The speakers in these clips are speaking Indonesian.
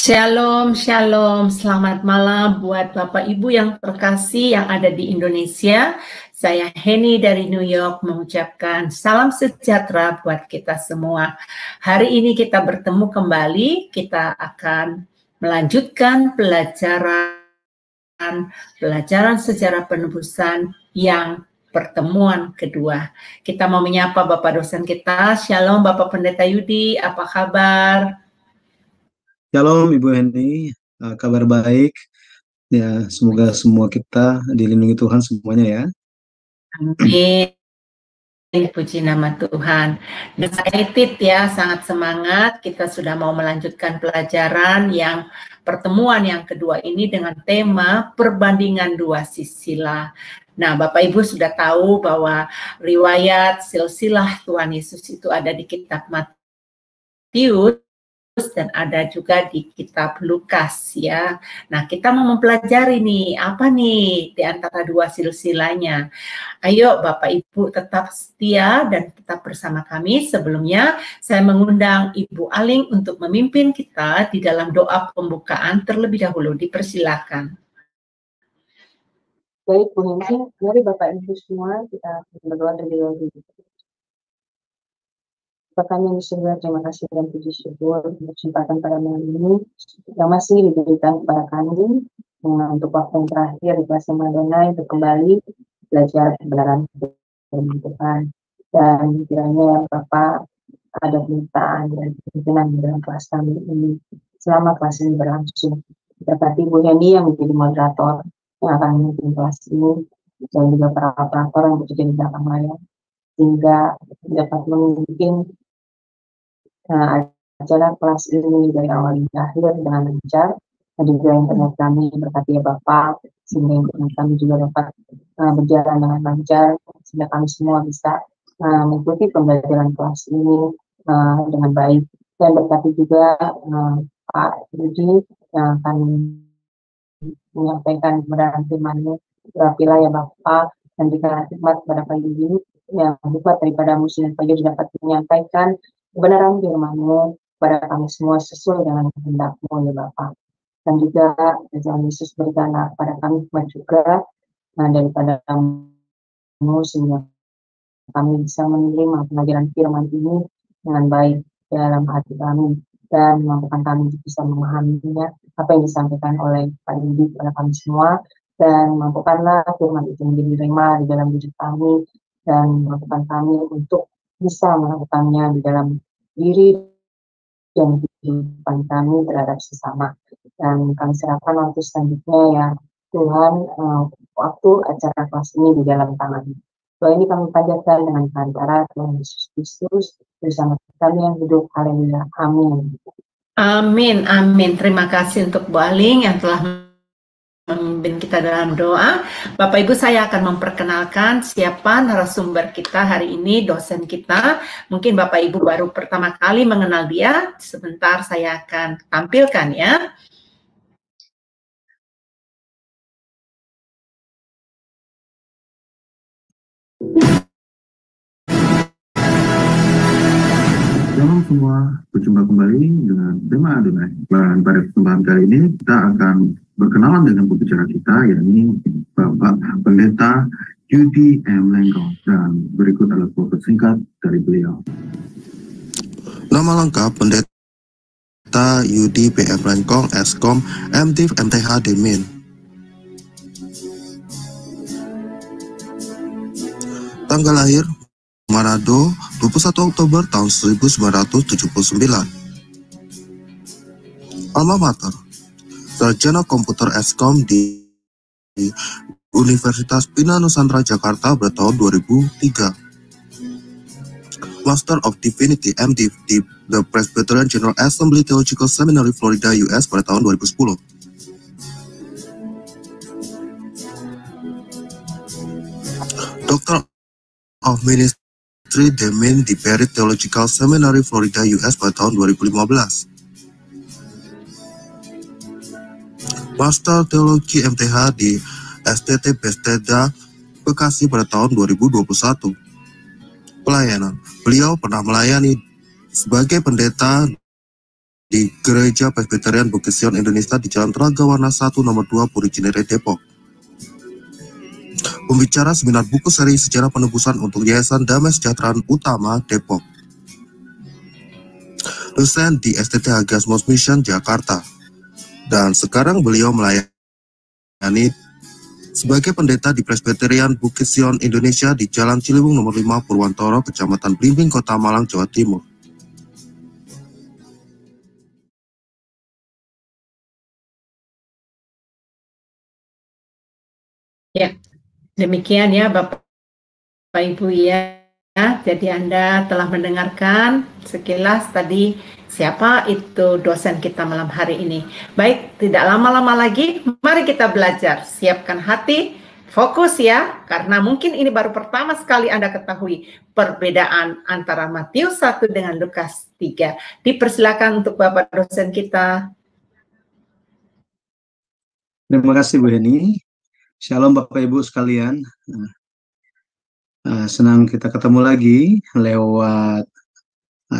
Shalom, shalom. Selamat malam buat Bapak Ibu yang terkasih yang ada di Indonesia. Saya Henny dari New York mengucapkan salam sejahtera buat kita semua. Hari ini kita bertemu kembali, kita akan melanjutkan pelajaran sejarah penebusan yang pertemuan kedua. Kita mau menyapa Bapak dosen kita. Shalom Bapak Pendeta Yudi, apa kabar? Shalom Ibu Henny, kabar baik. Ya, semoga semua kita dilindungi Tuhan semuanya ya. Amin. Puji nama Tuhan. Excited ya, sangat semangat. Kita sudah mau melanjutkan pelajaran yang pertemuan yang kedua ini dengan tema perbandingan dua sisilah. Nah, Bapak Ibu sudah tahu bahwa riwayat silsilah Tuhan Yesus itu ada di kitab Matius dan ada juga di kitab Lukas ya. Nah, kita mau mempelajari nih, apa nih di antara dua silsilahnya. Ayo Bapak Ibu tetap setia dan tetap bersama kami. Sebelumnya saya mengundang Ibu Aling untuk memimpin kita di dalam doa pembukaan terlebih dahulu. Dipersilakan. Baik, Bu Henry, mari Bapak Ibu semua kita berdoa dari dahulu. Bapak kami yang di surga, terima kasih dan puji syukur untuk kesempatan pada malam ini yang masih diberikan kepada kami untuk waktu yang terakhir di kelas Madonai untuk kembali belajar kebenaran firman Tuhan. Dan kiranya Bapak ada permintaan dan pimpinan dalam kelas kami ini selama kelas ini berlangsung. Berkati Bu Henny yang menjadi moderator yang akan memimpin kelas ini dan juga para operator yang bekerja di belakang layar sehingga dapat memimpin acara kelas ini dari awal hingga akhir dengan lancar. Dan juga internet kami berkati ya Bapak sehingga internet kami juga dapat berjalan dengan lancar sehingga kami semua bisa mengikuti pembelajaran kelas ini dengan baik. Dan berkati juga Pak Yudi yang akan menyampaikan kebenaran firman-Nya. Berapilah ya Bapak dan jika hikmat kepada Pak Yudi yang hikmat daripada musim Pak Yudi dapat menyampaikan kebenaran firman-Nya kepada kami semua sesuai dengan kehendak-Mu ya Bapak. Dan juga Tuhan Yesus berikanlah kepada kami hikmat juga daripada-Mu sehingga kami bisa menerima pengajaran firman ini dengan baik dalam hati kami dan memampukan kami bisa memahaminya apa yang disampaikan oleh Pak Yudi kepada kami semua, dan mampukanlah firman itu menjadi rema di dalam diri kami dan mampukan kami untuk bisa melakukannya di dalam diri dan kehidupan kami terhadap sesama. Dan kami serahkan waktu selanjutnya ya Tuhan, waktu acara kelas ini di dalam tangan-Mu. Doa ini kami panjatkan dengan perantara Tuhan Yesus Kristus bersama kami yang hidup. Haleluya. Amin. Amin, amin. Terima kasih untuk Bu Aling yang telah memimpin kita dalam doa. Bapak Ibu, saya akan memperkenalkan siapa narasumber kita hari ini, dosen kita. Mungkin Bapak Ibu baru pertama kali mengenal dia. Sebentar saya akan tampilkan ya. Shalom semua, berjumpa kembali dengan tema Adonai. Dan pada kesempatan kali ini kita akan berkenalan dengan pembicara kita, yakni Bapak Pendeta Yudi M. Lenggong. Dan berikut adalah profil singkat dari beliau. Nama lengkap Pendeta Yudi PM Lenggong, Eskom, MDiv, MTH, Demin. Tanggal lahir Manado, 21 Oktober tahun 1979. Alma Mater, Sarjana Komputer Eskom di Universitas Bina Nusantara Jakarta pada tahun 2003. Master of Divinity MDiv di The Presbyterian General Assembly Theological Seminary Florida, US pada tahun 2010. Doctor of Ministry Demin di Perry Theological Seminary Florida, US pada tahun 2015. Master Teologi MTH di STT Bethesda, Bekasi pada tahun 2021. Pelayanan. Beliau pernah melayani sebagai pendeta di Gereja Presbyterian Bukit Sion Indonesia di Jalan Telaga Warna 1 nomor 2 Puri Cinere, Depok. Pembicara seminar buku seri Sejarah Penebusan untuk Yayasan Damai Sejahtera Utama, Depok. Dosen di STT Hagiasmos Mission, Jakarta. Dan sekarang beliau melayani sebagai pendeta di Presbyterian Bukit Sion Indonesia di Jalan Ciliwung nomor 5 Purwantoro, Kecamatan Blimbing, Kota Malang, Jawa Timur. Ya, demikian ya Bapak Ibu ya. Jadi Anda telah mendengarkan sekilas tadi siapa itu dosen kita malam hari ini. Baik, tidak lama-lama lagi, mari kita belajar. Siapkan hati, fokus ya, karena mungkin ini baru pertama sekali Anda ketahui perbedaan antara Matius 1 dengan Lukas 3. Dipersilakan untuk Bapak dosen kita. Terima kasih Bu Heni. Shalom Bapak Ibu sekalian. Senang kita ketemu lagi lewat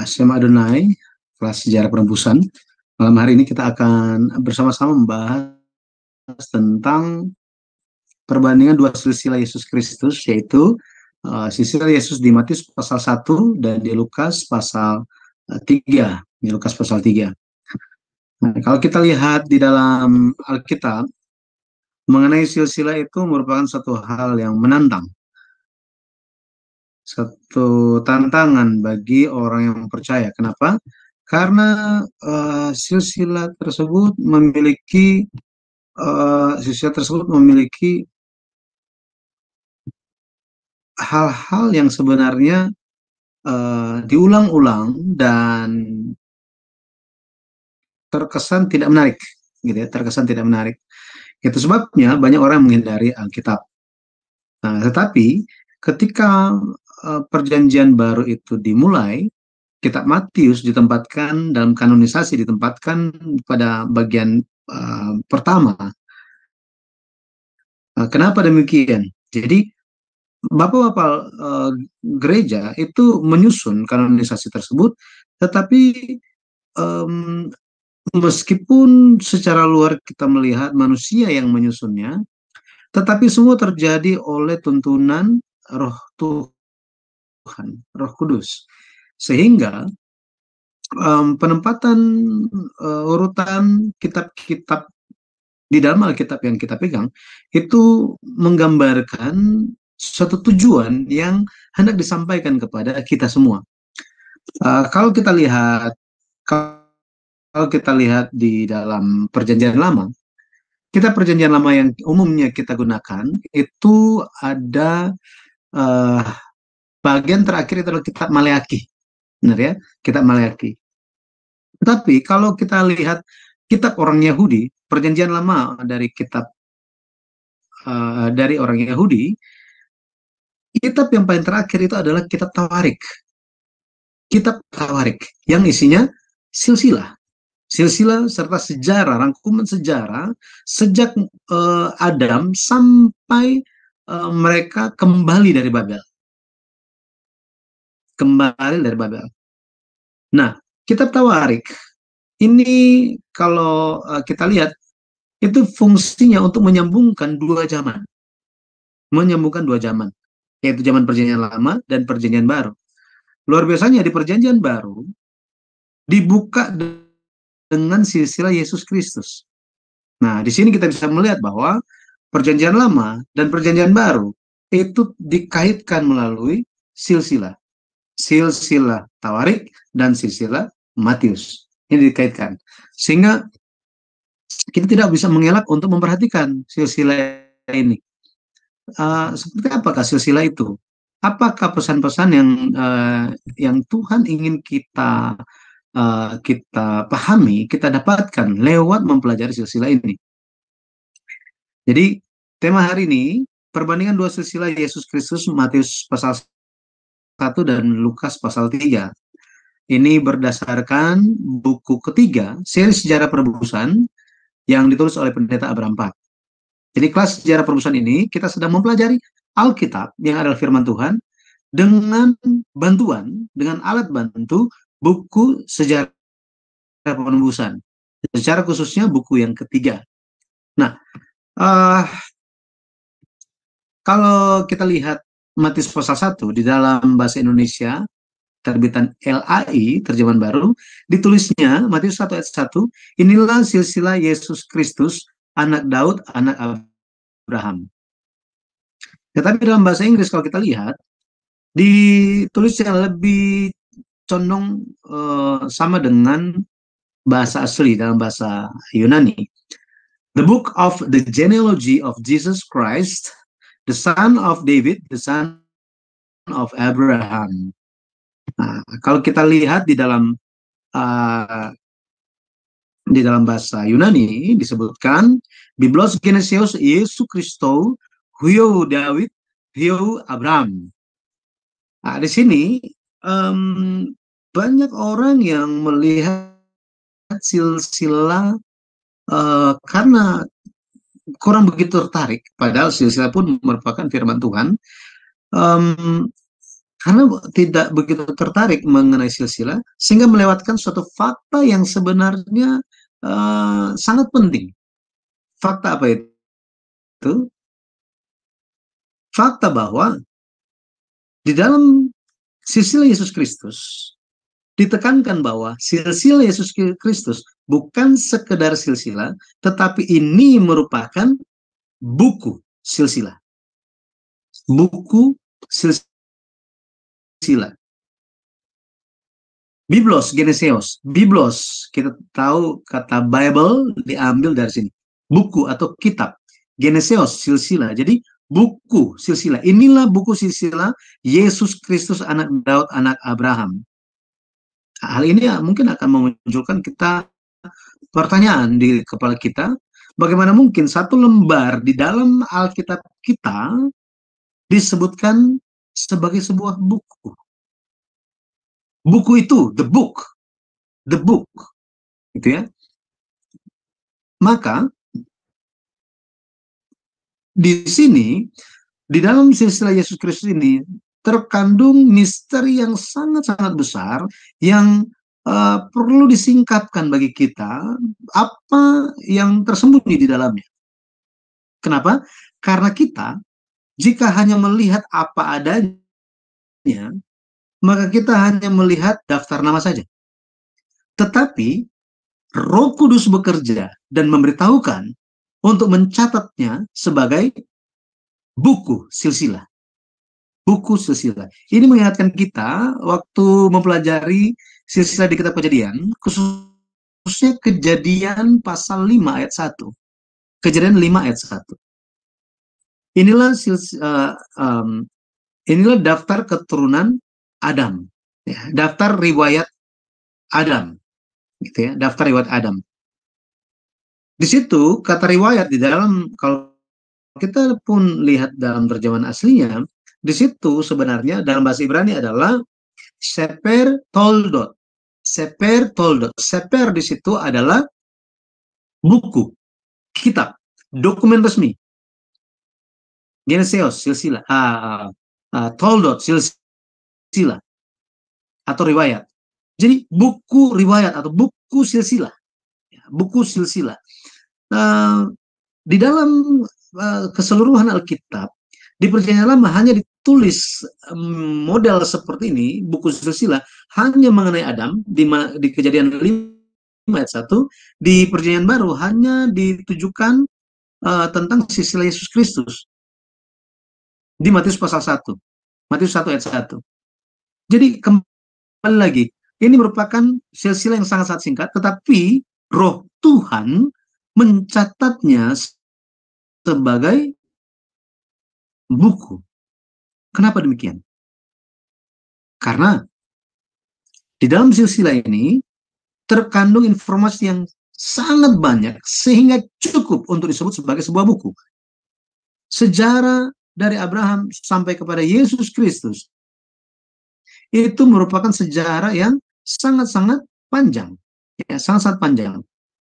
Shema Adonai, kelas sejarah penebusan. Malam hari ini kita akan bersama-sama membahas tentang perbandingan dua silsilah Yesus Kristus, yaitu silsilah Yesus di Matius pasal 1 dan di Lukas pasal 3. Di Lukas pasal 3. Nah, kalau kita lihat di dalam Alkitab, mengenai silsilah itu merupakan satu hal yang menantang. Satu tantangan bagi orang yang percaya. Kenapa? Karena silsilah tersebut memiliki hal-hal yang sebenarnya diulang-ulang dan terkesan tidak menarik, gitu ya, terkesan tidak menarik. Itu sebabnya banyak orang menghindari Alkitab. Nah, tetapi ketika perjanjian baru itu dimulai, kitab Matius ditempatkan dalam kanonisasi, ditempatkan pada bagian pertama. Kenapa demikian? Jadi bapak-bapak gereja itu menyusun kanonisasi tersebut, tetapi meskipun secara luar kita melihat manusia yang menyusunnya, tetapi semua terjadi oleh tuntunan Roh Tuhan, Roh Kudus. Sehingga penempatan urutan kitab-kitab di dalam Alkitab yang kita pegang itu menggambarkan suatu tujuan yang hendak disampaikan kepada kita semua. Kalau kita lihat di dalam Perjanjian Lama, kitab Perjanjian Lama yang umumnya kita gunakan itu ada bagian terakhir itu adalah kitab Maleakhi, benar ya, kitab Maleakhi. Tetapi kalau kita lihat kitab orang Yahudi, Perjanjian Lama dari kitab dari orang Yahudi, kitab yang paling terakhir itu adalah kitab Tawarik. Kitab Tawarik yang isinya silsilah serta sejarah, rangkuman sejarah sejak Adam sampai mereka kembali dari Babel. Nah, kitab Tawarik ini kalau kita lihat itu fungsinya untuk menyambungkan dua zaman, yaitu zaman Perjanjian Lama dan Perjanjian Baru. Luar biasanya di Perjanjian Baru dibuka dengan silsilah Yesus Kristus. Nah, di sini kita bisa melihat bahwa Perjanjian Lama dan Perjanjian Baru itu dikaitkan melalui silsilah Tawarik dan silsilah Matius. Ini dikaitkan. Sehingga kita tidak bisa mengelak untuk memperhatikan silsilah ini. Seperti apakah silsilah itu? Apakah pesan-pesan yang Tuhan ingin kita pahami, kita dapatkan lewat mempelajari silsilah ini? Jadi tema hari ini perbandingan dua silsilah Yesus Kristus, Matius pasal 1 dan Lukas pasal 3. Ini berdasarkan buku ketiga seri sejarah penebusan yang ditulis oleh pendeta Abraham Pak. Jadi kelas sejarah penebusan ini kita sedang mempelajari Alkitab yang adalah firman Tuhan dengan alat bantu buku sejarah Penembusan. Secara khususnya buku yang ketiga. Nah, kalau kita lihat Matius pasal 1 di dalam bahasa Indonesia, terbitan LAI, terjemahan baru, ditulisnya Matius 1 ayat 1, inilah silsilah Yesus Kristus, anak Daud, anak Abraham. Tetapi dalam bahasa Inggris kalau kita lihat, ditulisnya lebih condong sama dengan bahasa asli dalam bahasa Yunani. The book of the genealogy of Jesus Christ, the son of David, the son of Abraham. Nah, kalau kita lihat di dalam bahasa Yunani disebutkan Biblos Geneseos Yesu Kristo, huio David, huio Abraham. Nah, di sini banyak orang yang melihat silsilah karena kurang begitu tertarik, padahal silsilah pun merupakan firman Tuhan, karena tidak begitu tertarik mengenai silsilah, sehingga melewatkan suatu fakta yang sebenarnya sangat penting. Fakta apa itu? Fakta bahwa di dalam silsilah Yesus Kristus ditekankan bahwa silsilah Yesus Kristus bukan sekedar silsilah, tetapi ini merupakan buku silsilah. Buku silsilah. Biblos, Geneseos. Biblos, kita tahu kata Bible diambil dari sini. Buku atau kitab. Geneseos, silsilah. Jadi buku silsilah. Inilah buku silsilah Yesus Kristus, anak Daud, anak Abraham. Hal ini mungkin akan memunculkan kita pertanyaan di kepala kita, bagaimana mungkin satu lembar di dalam Alkitab kita disebutkan sebagai sebuah buku. Buku itu, the book, gitu ya. Maka di sini, di dalam silsilah Yesus Kristus ini terkandung misteri yang sangat-sangat besar yang perlu disingkapkan bagi kita, apa yang tersembunyi di dalamnya. Kenapa? Karena kita, jika hanya melihat apa adanya, maka kita hanya melihat daftar nama saja. Tetapi Roh Kudus bekerja dan memberitahukan untuk mencatatnya sebagai buku silsilah. Buku silsilah. Ini mengingatkan kita waktu mempelajari silsilah di kitab Kejadian, khususnya Kejadian pasal 5 ayat 1. Kejadian 5 ayat 1. Inilah daftar keturunan Adam. Ya, daftar riwayat Adam. Gitu ya, daftar riwayat Adam. Di situ kata riwayat di dalam, kalau kita pun lihat dalam terjemahan aslinya, di situ sebenarnya dalam bahasa Ibrani adalah Seper Toldot. Seper Toldot. Seper di situ adalah buku, kitab, dokumen resmi. Geneseos, silsilah. Toldot, silsilah. Atau riwayat. Jadi buku riwayat atau buku silsilah. Buku silsilah. Di dalam keseluruhan Alkitab, di Perjanjian Lama hanya ditulis model seperti ini, buku silsilah, hanya mengenai Adam, di Kejadian 5 ayat 1, di Perjanjian Baru hanya ditujukan tentang silsilah Yesus Kristus, di Matius pasal 1, Matius 1 ayat 1. Jadi kembali lagi, ini merupakan silsilah yang sangat-sangat singkat, tetapi Roh Tuhan mencatatnya sebagai buku. Kenapa demikian? Karena di dalam silsilah ini terkandung informasi yang sangat banyak sehingga cukup untuk disebut sebagai sebuah buku. Sejarah dari Abraham sampai kepada Yesus Kristus itu merupakan sejarah yang sangat-sangat panjang. Ya, sangat-sangat panjang.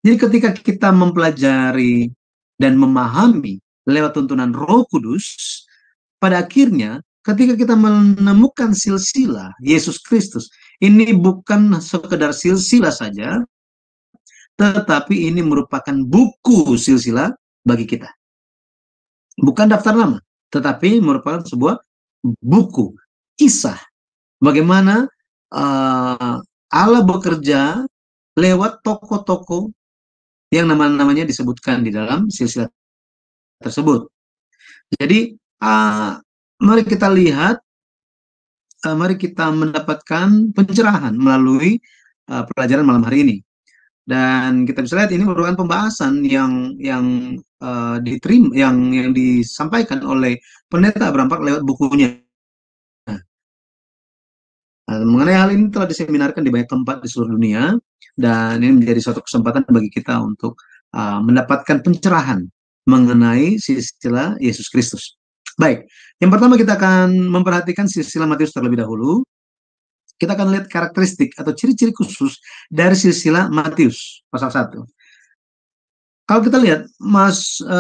Jadi ketika kita mempelajari dan memahami lewat tuntunan Roh Kudus, pada akhirnya ketika kita menemukan silsilah Yesus Kristus, ini bukan sekedar silsilah saja, tetapi ini merupakan buku silsilah bagi kita. Bukan daftar nama, tetapi merupakan sebuah buku kisah bagaimana Allah bekerja lewat tokoh-tokoh yang namanya disebutkan di dalam silsilah tersebut. Jadi mari kita lihat, mari kita mendapatkan pencerahan melalui pelajaran malam hari ini. Dan kita bisa lihat ini merupakan pembahasan yang diterima, yang disampaikan oleh Pendeta Abraham Park lewat bukunya. Mengenai hal ini telah diseminarkan di banyak tempat di seluruh dunia, dan ini menjadi suatu kesempatan bagi kita untuk mendapatkan pencerahan mengenai silsilah Yesus Kristus. Baik, yang pertama kita akan memperhatikan silsilah Matius terlebih dahulu. Kita akan lihat karakteristik atau ciri-ciri khusus dari silsilah Matius pasal 1. Kalau kita lihat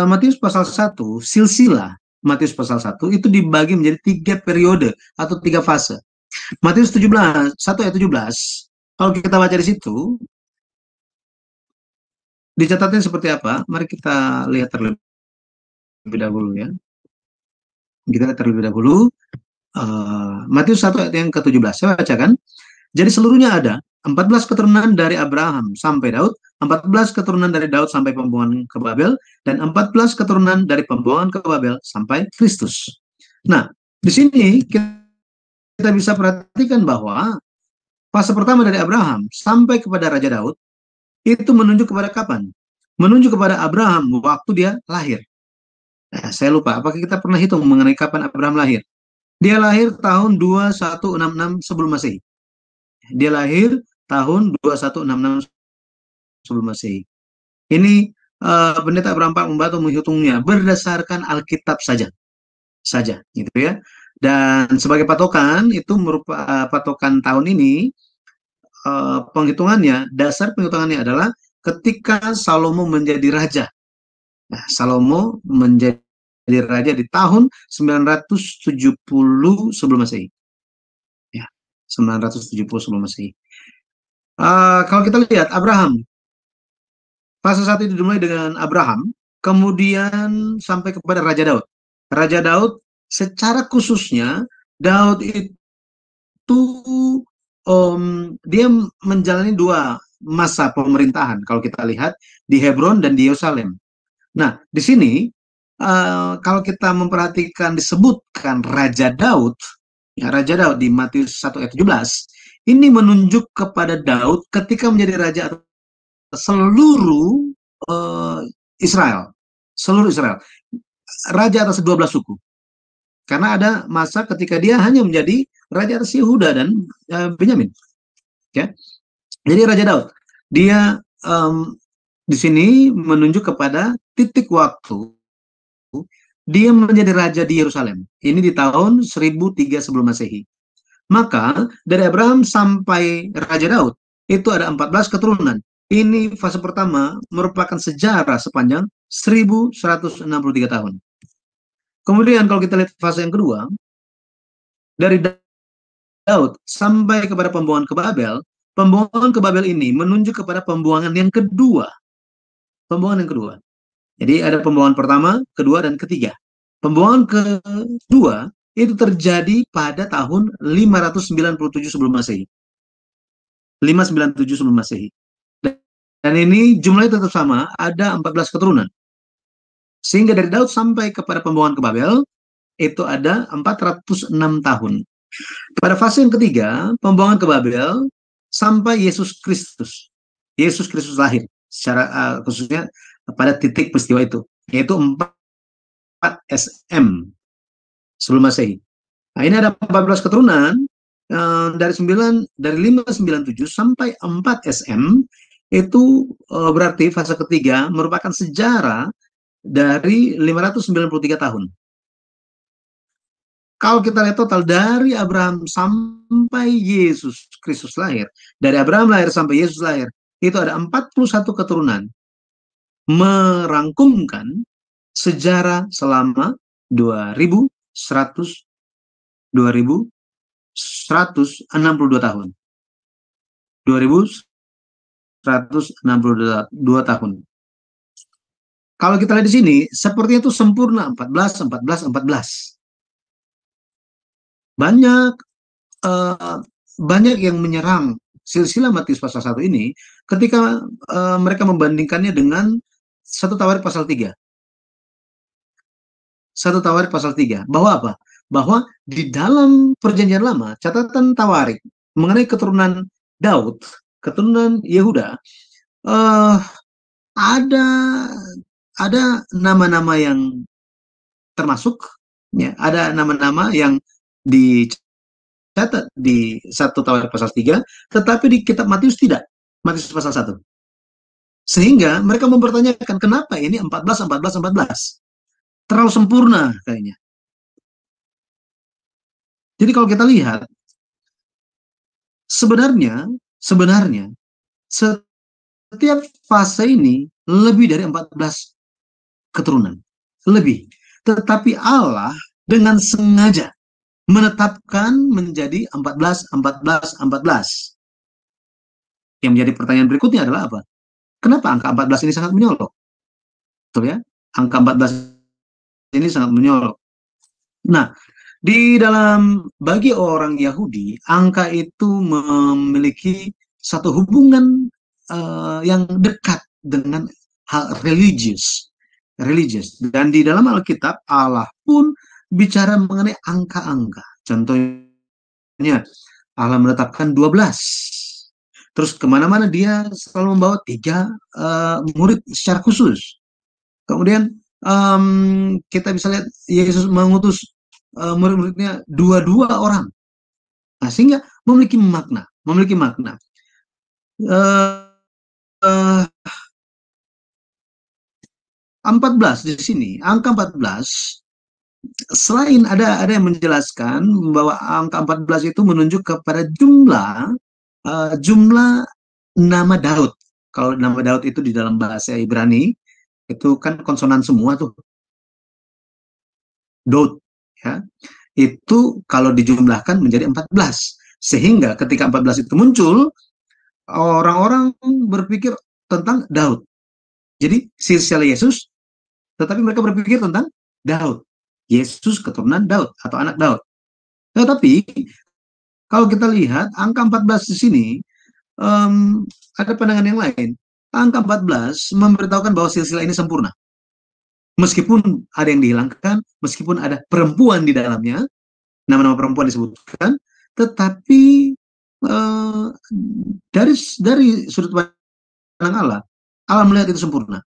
Matius pasal 1, silsilah Matius pasal 1 itu dibagi menjadi 3 periode atau 3 fase. Matius 1 ayat 17, kalau kita baca di situ, dicatatnya seperti apa? Mari kita lihat terlebih dahulu ya. Kita lihat terlebih dahulu. Matius 1 ayat yang ke-17, saya bacakan. Jadi seluruhnya ada 14 keturunan dari Abraham sampai Daud, 14 keturunan dari Daud sampai pembuangan ke Babel, dan 14 keturunan dari pembuangan ke Babel sampai Kristus. Nah, di sini kita bisa perhatikan bahwa fase pertama dari Abraham sampai kepada Raja Daud itu menunjuk kepada kapan? Menunjuk kepada Abraham waktu dia lahir. Nah, saya lupa, apakah kita pernah hitung mengenai kapan Abraham lahir? Dia lahir tahun 2166 sebelum Masehi. Dia lahir tahun 2166 sebelum Masehi. Ini Pendeta Abraham Park membantu menghitungnya berdasarkan Alkitab saja, gitu ya. Dan sebagai patokan itu merupakan patokan tahun ini, penghitungannya, dasar penghitungannya adalah ketika Salomo menjadi raja. Nah, Salomo menjadi raja di tahun 970 sebelum Masehi. Ya, 970 sebelum Masehi. Kalau kita lihat Abraham, fase 1 itu dimulai dengan Abraham, kemudian sampai kepada Raja Daud. Raja Daud, secara khususnya Daud itu dia menjalani 2 masa pemerintahan kalau kita lihat di Hebron dan di Yerusalem. Nah, di sini kalau kita memperhatikan disebutkan Raja Daud, ya, Raja Daud di Matius 1 ayat 17, ini menunjuk kepada Daud ketika menjadi raja seluruh Israel, raja atas 12 suku. Karena ada masa ketika dia hanya menjadi raja atas Yehuda dan Benyamin. Ya. Jadi Raja Daud, dia di sini menunjuk kepada titik waktu dia menjadi raja di Yerusalem. Ini di tahun 1003 sebelum Masehi. Maka dari Abraham sampai Raja Daud itu ada 14 keturunan. Ini fase pertama merupakan sejarah sepanjang 1163 tahun. Kemudian kalau kita lihat fase yang kedua, dari Daud sampai kepada pembuangan ke Babel, pembuangan ke Babel ini menunjuk kepada pembuangan yang kedua. Pembuangan yang kedua. Jadi ada pembuangan pertama, kedua, dan ketiga. Pembuangan kedua itu terjadi pada tahun 597 sebelum Masehi. 597 sebelum Masehi. Dan ini jumlahnya tetap sama, ada 14 keturunan. Sehingga dari Daud sampai kepada pembuangan ke Babel, itu ada 406 tahun. Pada fase yang ketiga, pembuangan ke Babel, sampai Yesus Kristus. Yesus Kristus lahir, secara khususnya pada titik peristiwa itu, yaitu 4 SM sebelum Masehi. Nah, ini ada 14 keturunan, dari 597 sampai 4 SM, itu berarti fase ketiga merupakan sejarah dari 593 tahun. Kalau kita lihat total dari Abraham sampai Yesus Kristus lahir, dari Abraham lahir sampai Yesus lahir, itu ada 41 keturunan, merangkumkan sejarah selama 2162 tahun. 2162 tahun. 162 tahun. Kalau kita lihat di sini, sepertinya itu sempurna 14, 14, 14. Banyak yang menyerang silsilah Matius pasal 1 ini ketika mereka membandingkannya dengan 1 Tawarik pasal 3. 1 Tawarik pasal 3. Bahwa apa? Bahwa di dalam perjanjian lama, catatan Tawarik mengenai keturunan Daud, keturunan Yehuda, ada nama-nama yang termasuk, ya, ada nama-nama yang dicatat di 1 Tawarik pasal 3, tetapi di kitab Matius tidak. Matius pasal 1. Sehingga mereka mempertanyakan kenapa ini 14, 14, 14. Terlalu sempurna kayaknya. Jadi kalau kita lihat, sebenarnya setiap fase ini lebih dari 14 keturunan. Lebih. Tetapi Allah dengan sengaja menetapkan menjadi 14, 14, 14. Yang menjadi pertanyaan berikutnya adalah apa? Kenapa angka 14 ini sangat menyolok? Betul ya? Angka 14 ini sangat menyolok. Nah, di dalam bagi orang Yahudi, angka itu memiliki satu hubungan yang dekat dengan hal religius. Dan di dalam Alkitab, Allah pun bicara mengenai angka-angka. Contohnya, Allah menetapkan 12. Terus kemana-mana dia selalu membawa 3 murid secara khusus. Kemudian kita bisa lihat Yesus mengutus murid-muridnya 22 orang. Nah, sehingga memiliki makna. 14 di sini, angka 14, selain ada yang menjelaskan bahwa angka 14 itu menunjuk kepada jumlah nama Daud. Kalau nama Daud itu di dalam bahasa Ibrani itu kan konsonan semua tuh. Daud, ya. Itu kalau dijumlahkan menjadi 14. Sehingga ketika 14 itu muncul, orang-orang berpikir tentang Daud. Jadi silsilah Yesus, tetapi mereka berpikir tentang Daud. Yesus keturunan Daud atau anak Daud. Tetapi kalau kita lihat angka 14 di sini, ada pandangan yang lain. Angka 14 memberitahukan bahwa silsilah ini sempurna. Meskipun ada yang dihilangkan, meskipun ada perempuan di dalamnya, nama-nama perempuan disebutkan, tetapi dari sudut pandang Allah melihat itu sempurna.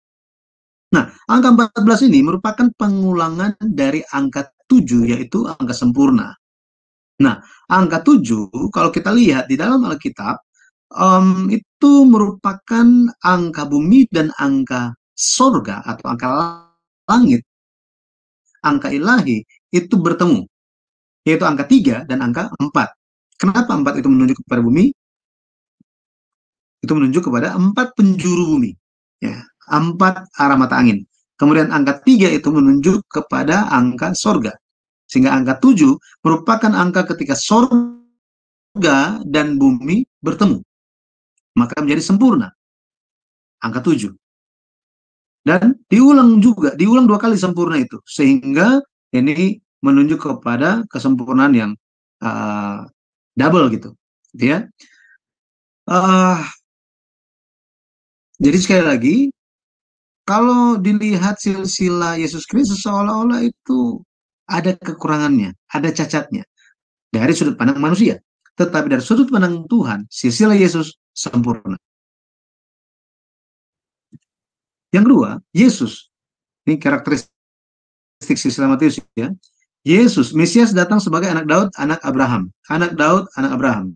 Nah, angka 14 ini merupakan pengulangan dari angka 7, yaitu angka sempurna. Nah, angka 7, kalau kita lihat di dalam Alkitab, itu merupakan angka bumi dan angka sorga atau angka langit. Angka ilahi itu bertemu, yaitu angka 3 dan angka 4. Kenapa 4 itu menunjuk kepada bumi? Itu menunjuk kepada 4 penjuru bumi. Ya, 4 arah mata angin. Kemudian angka 3 itu menunjuk kepada angka sorga. Sehingga angka 7 merupakan angka ketika sorga dan bumi bertemu. Maka menjadi sempurna. Angka 7. Dan diulang 2 kali sempurna itu. Sehingga ini menunjuk kepada kesempurnaan yang double gitu. Ya. Jadi sekali lagi, kalau dilihat silsilah Yesus Kristus seolah-olah itu ada kekurangannya, ada cacatnya dari sudut pandang manusia. Tetapi dari sudut pandang Tuhan, silsilah Yesus sempurna. Yang kedua, Yesus. Ini karakteristik silsilah Matius ya. Yesus, Mesias datang sebagai anak Daud, anak Abraham. Anak Daud, anak Abraham.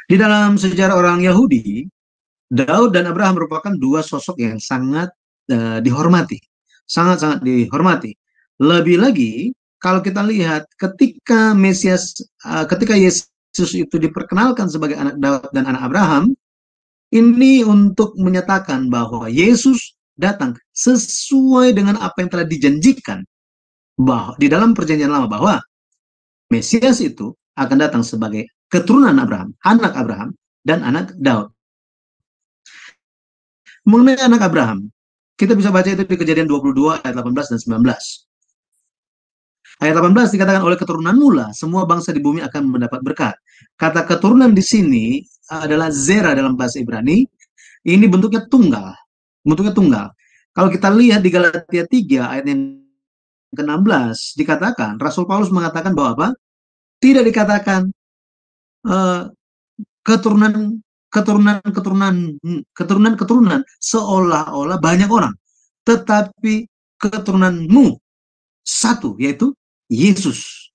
Di dalam sejarah orang Yahudi, Daud dan Abraham merupakan 2 sosok yang sangat dihormati. Sangat-sangat dihormati. Lebih lagi, kalau kita lihat ketika ketika Yesus itu diperkenalkan sebagai anak Daud dan anak Abraham, ini untuk menyatakan bahwa Yesus datang sesuai dengan apa yang telah dijanjikan bahwa di dalam perjanjian lama, bahwa Mesias itu akan datang sebagai keturunan Abraham, anak Abraham, dan anak Daud. mengenai anak Abraham. Kita bisa baca itu di Kejadian 22 ayat 18 dan 19. Ayat 18 dikatakan, oleh keturunanmu lah semua bangsa di bumi akan mendapat berkat. Kata keturunan di sini adalah zera dalam bahasa Ibrani. Ini bentuknya tunggal. Bentuknya tunggal. Kalau kita lihat di Galatia 3 ayat yang ke-16 dikatakan, Rasul Paulus mengatakan bahwa apa? Tidak dikatakan keturunan seolah-olah banyak orang, tetapi keturunanmu satu, yaitu Yesus.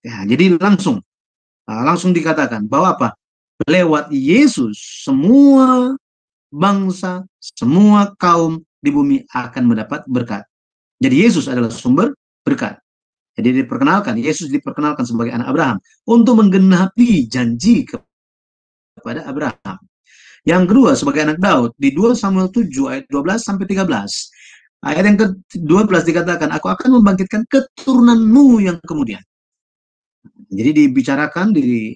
Ya, jadi langsung dikatakan bahwa apa? Lewat Yesus semua bangsa, semua kaum di bumi akan mendapat berkat. Jadi Yesus adalah sumber berkat. Jadi Yesus diperkenalkan sebagai anak Abraham untuk menggenapi janji kepada Abraham. Yang kedua, sebagai anak Daud, di 2 Samuel 7 ayat 12 sampai 13. Ayat yang ke-12 dikatakan, aku akan membangkitkan keturunanmu yang kemudian. Jadi dibicarakan di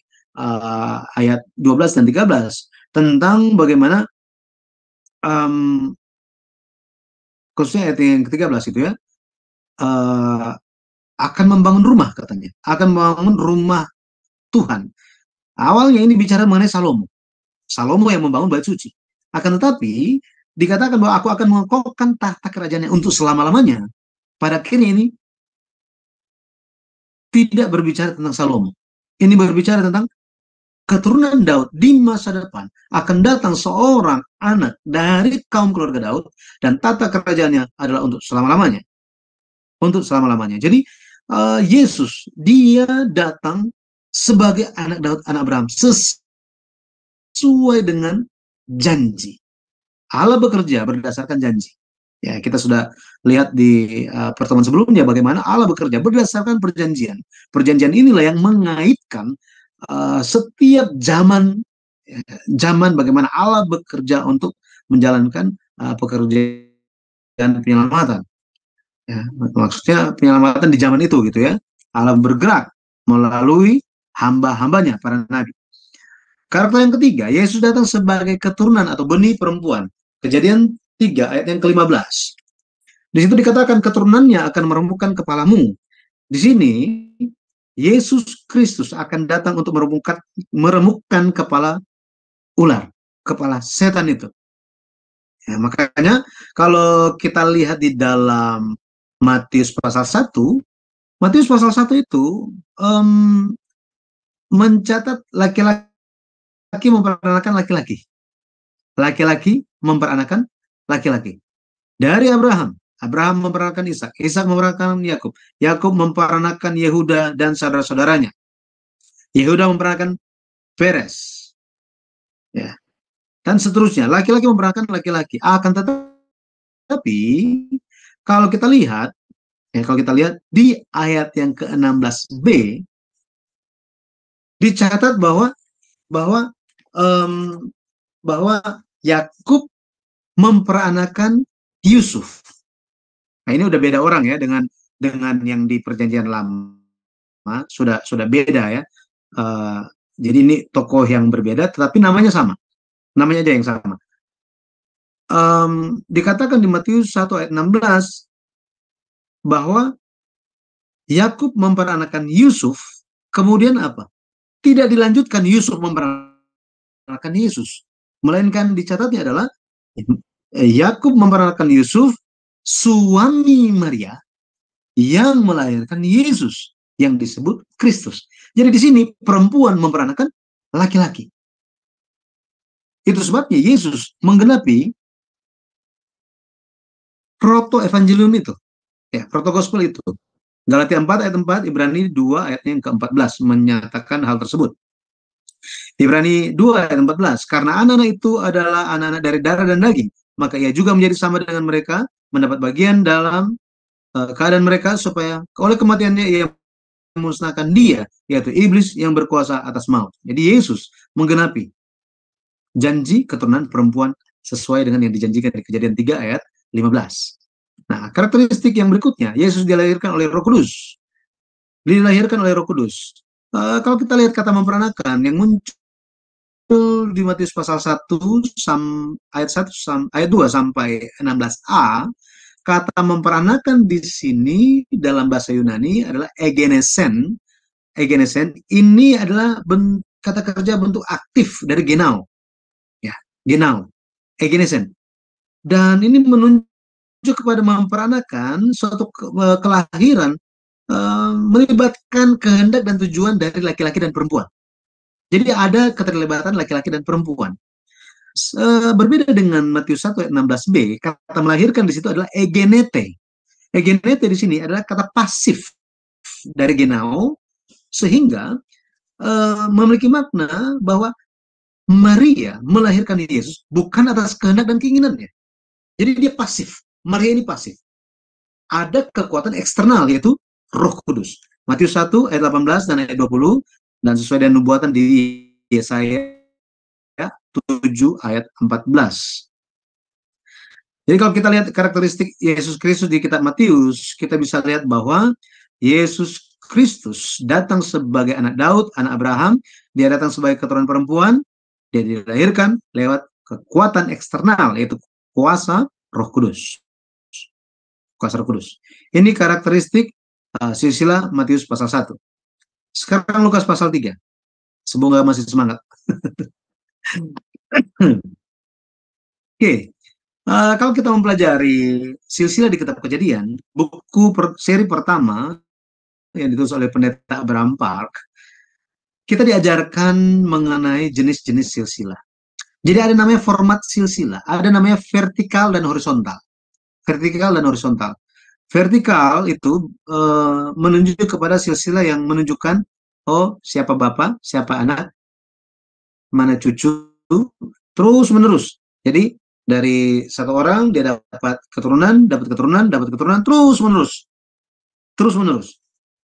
ayat 12 dan 13 tentang bagaimana khususnya ayat yang ke-13 itu ya, akan membangun rumah katanya, akan membangun rumah Tuhan. Awalnya ini bicara mengenai Salomo yang membangun bait suci. Akan tetapi dikatakan bahwa aku akan mengokohkan tahta kerajaannya untuk selama-lamanya. Pada akhirnya ini tidak berbicara tentang Salomo. Ini berbicara tentang keturunan Daud di masa depan akan datang seorang anak dari kaum keluarga Daud dan tata kerajaannya adalah untuk selama-lamanya. Untuk selama-lamanya. Jadi Yesus dia datang sebagai anak Daud, anak Abraham sesuai dengan janji. Allah bekerja berdasarkan janji. Ya, kita sudah lihat di pertemuan sebelumnya bagaimana Allah bekerja berdasarkan perjanjian. Perjanjian inilah yang mengaitkan setiap zaman bagaimana Allah bekerja untuk menjalankan pekerjaan penyelamatan. Ya, maksudnya penyelamatan di zaman itu gitu ya. Allah bergerak melalui hamba-hambanya, para nabi. Karakter yang ketiga, Yesus datang sebagai keturunan atau benih perempuan. Kejadian 3 ayat yang ke-15. Di situ dikatakan keturunannya akan meremukkan kepalamu. Di sini Yesus Kristus akan datang untuk meremukkan kepala ular, kepala setan itu. Ya, makanya kalau kita lihat di dalam Matius pasal 1 itu mencatat laki-laki memperanakan laki-laki. Laki-laki memperanakan laki-laki. Dari Abraham memperanakan Ishak memperanakan Yakub. Yakub memperanakan Yehuda dan saudara-saudaranya. Yehuda memperanakan Peres. Ya. Dan seterusnya, laki-laki memperanakan laki-laki. Akan tetapi kalau kita lihat di ayat yang ke-16b dicatat bahwa Yakub memperanakan Yusuf. Nah, ini udah beda orang ya dengan yang di perjanjian lama, sudah beda ya. Jadi ini tokoh yang berbeda tetapi namanya sama. Namanya aja yang sama. Dikatakan di Matius 1 ayat 16 bahwa Yakub memperanakan Yusuf, kemudian apa? Tidak dilanjutkan Yusuf memperanakan Yesus, melainkan dicatatnya adalah Yakub memperanakan Yusuf, suami Maria, yang melahirkan Yesus, yang disebut Kristus. Jadi di sini perempuan memperanakan laki-laki. Itu sebabnya Yesus menggenapi proto-evangelium itu. Ya, proto-gospel itu. Galatia 4 ayat 4, Ibrani 2 ayat yang ke-14 menyatakan hal tersebut. Ibrani 2 ayat 14, karena anak-anak itu adalah anak-anak dari darah dan daging, maka ia juga menjadi sama dengan mereka, mendapat bagian dalam keadaan mereka, supaya oleh kematiannya ia memusnahkan dia, yaitu iblis yang berkuasa atas maut. Jadi Yesus menggenapi janji keturunan perempuan sesuai dengan yang dijanjikan di Kejadian 3 ayat 15. Nah, karakteristik yang berikutnya, Yesus dilahirkan oleh Roh Kudus. Kalau kita lihat kata memperanakan yang muncul muncul di Matius pasal 1 ayat 2 sampai 16a, kata memperanakan di sini dalam bahasa Yunani adalah egenesen. Egenesen ini adalah kata kerja bentuk aktif dari genao. Ya, genao. Egenesen. Dan ini menunjuk kepada memperanakan suatu kelahiran melibatkan kehendak dan tujuan dari laki-laki dan perempuan. Jadi ada keterlibatan laki-laki dan perempuan. Berbeda dengan Matius 1 ayat 16b, kata melahirkan di situ adalah egenete. Egenete di sini adalah kata pasif dari genao, sehingga memiliki makna bahwa Maria melahirkan Yesus bukan atas kehendak dan keinginannya. Jadi dia pasif. Maria ini pasif. Ada kekuatan eksternal, yaitu Roh Kudus. Matius 1 ayat 18 dan ayat 20, dan sesuai dengan nubuatan di Yesaya 7 ayat 14. Jadi kalau kita lihat karakteristik Yesus Kristus di kitab Matius, kita bisa lihat bahwa Yesus Kristus datang sebagai anak Daud, anak Abraham. Dia datang sebagai keturunan perempuan. Dia dilahirkan lewat kekuatan eksternal, yaitu kuasa Roh Kudus. Kuasa Roh Kudus. Ini karakteristik silsilah Matius pasal 1. Sekarang Lukas pasal 3. Semoga masih semangat. Oke. Kalau kita mempelajari silsilah di kitab Kejadian, buku seri pertama yang ditulis oleh pendeta Abraham Park, kita diajarkan mengenai jenis-jenis silsilah. Jadi ada namanya format silsilah, ada namanya vertikal dan horizontal. Vertikal dan horizontal. Vertikal itu menunjuk kepada silsilah yang menunjukkan siapa bapak, siapa anak, mana cucu, terus menerus. Jadi dari satu orang dia dapat keturunan, terus menerus.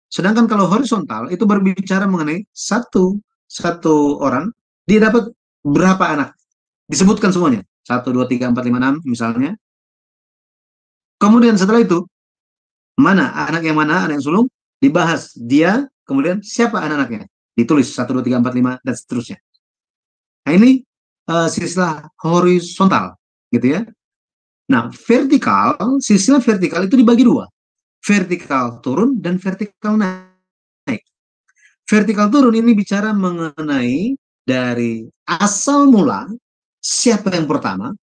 Sedangkan kalau horizontal itu berbicara mengenai satu orang, dia dapat berapa anak? Disebutkan semuanya. 1, 2, 3, 4, 5, 6 misalnya. Kemudian setelah itu, mana anak yang sulung, dibahas dia, kemudian siapa anak-anaknya. Ditulis 1, 2, 3, 4, 5, dan seterusnya. Nah ini silsilah horizontal, gitu ya. Nah, silsilah vertikal itu dibagi dua. Vertikal turun dan vertikal naik. Vertikal turun ini bicara mengenai dari asal mula siapa yang pertama,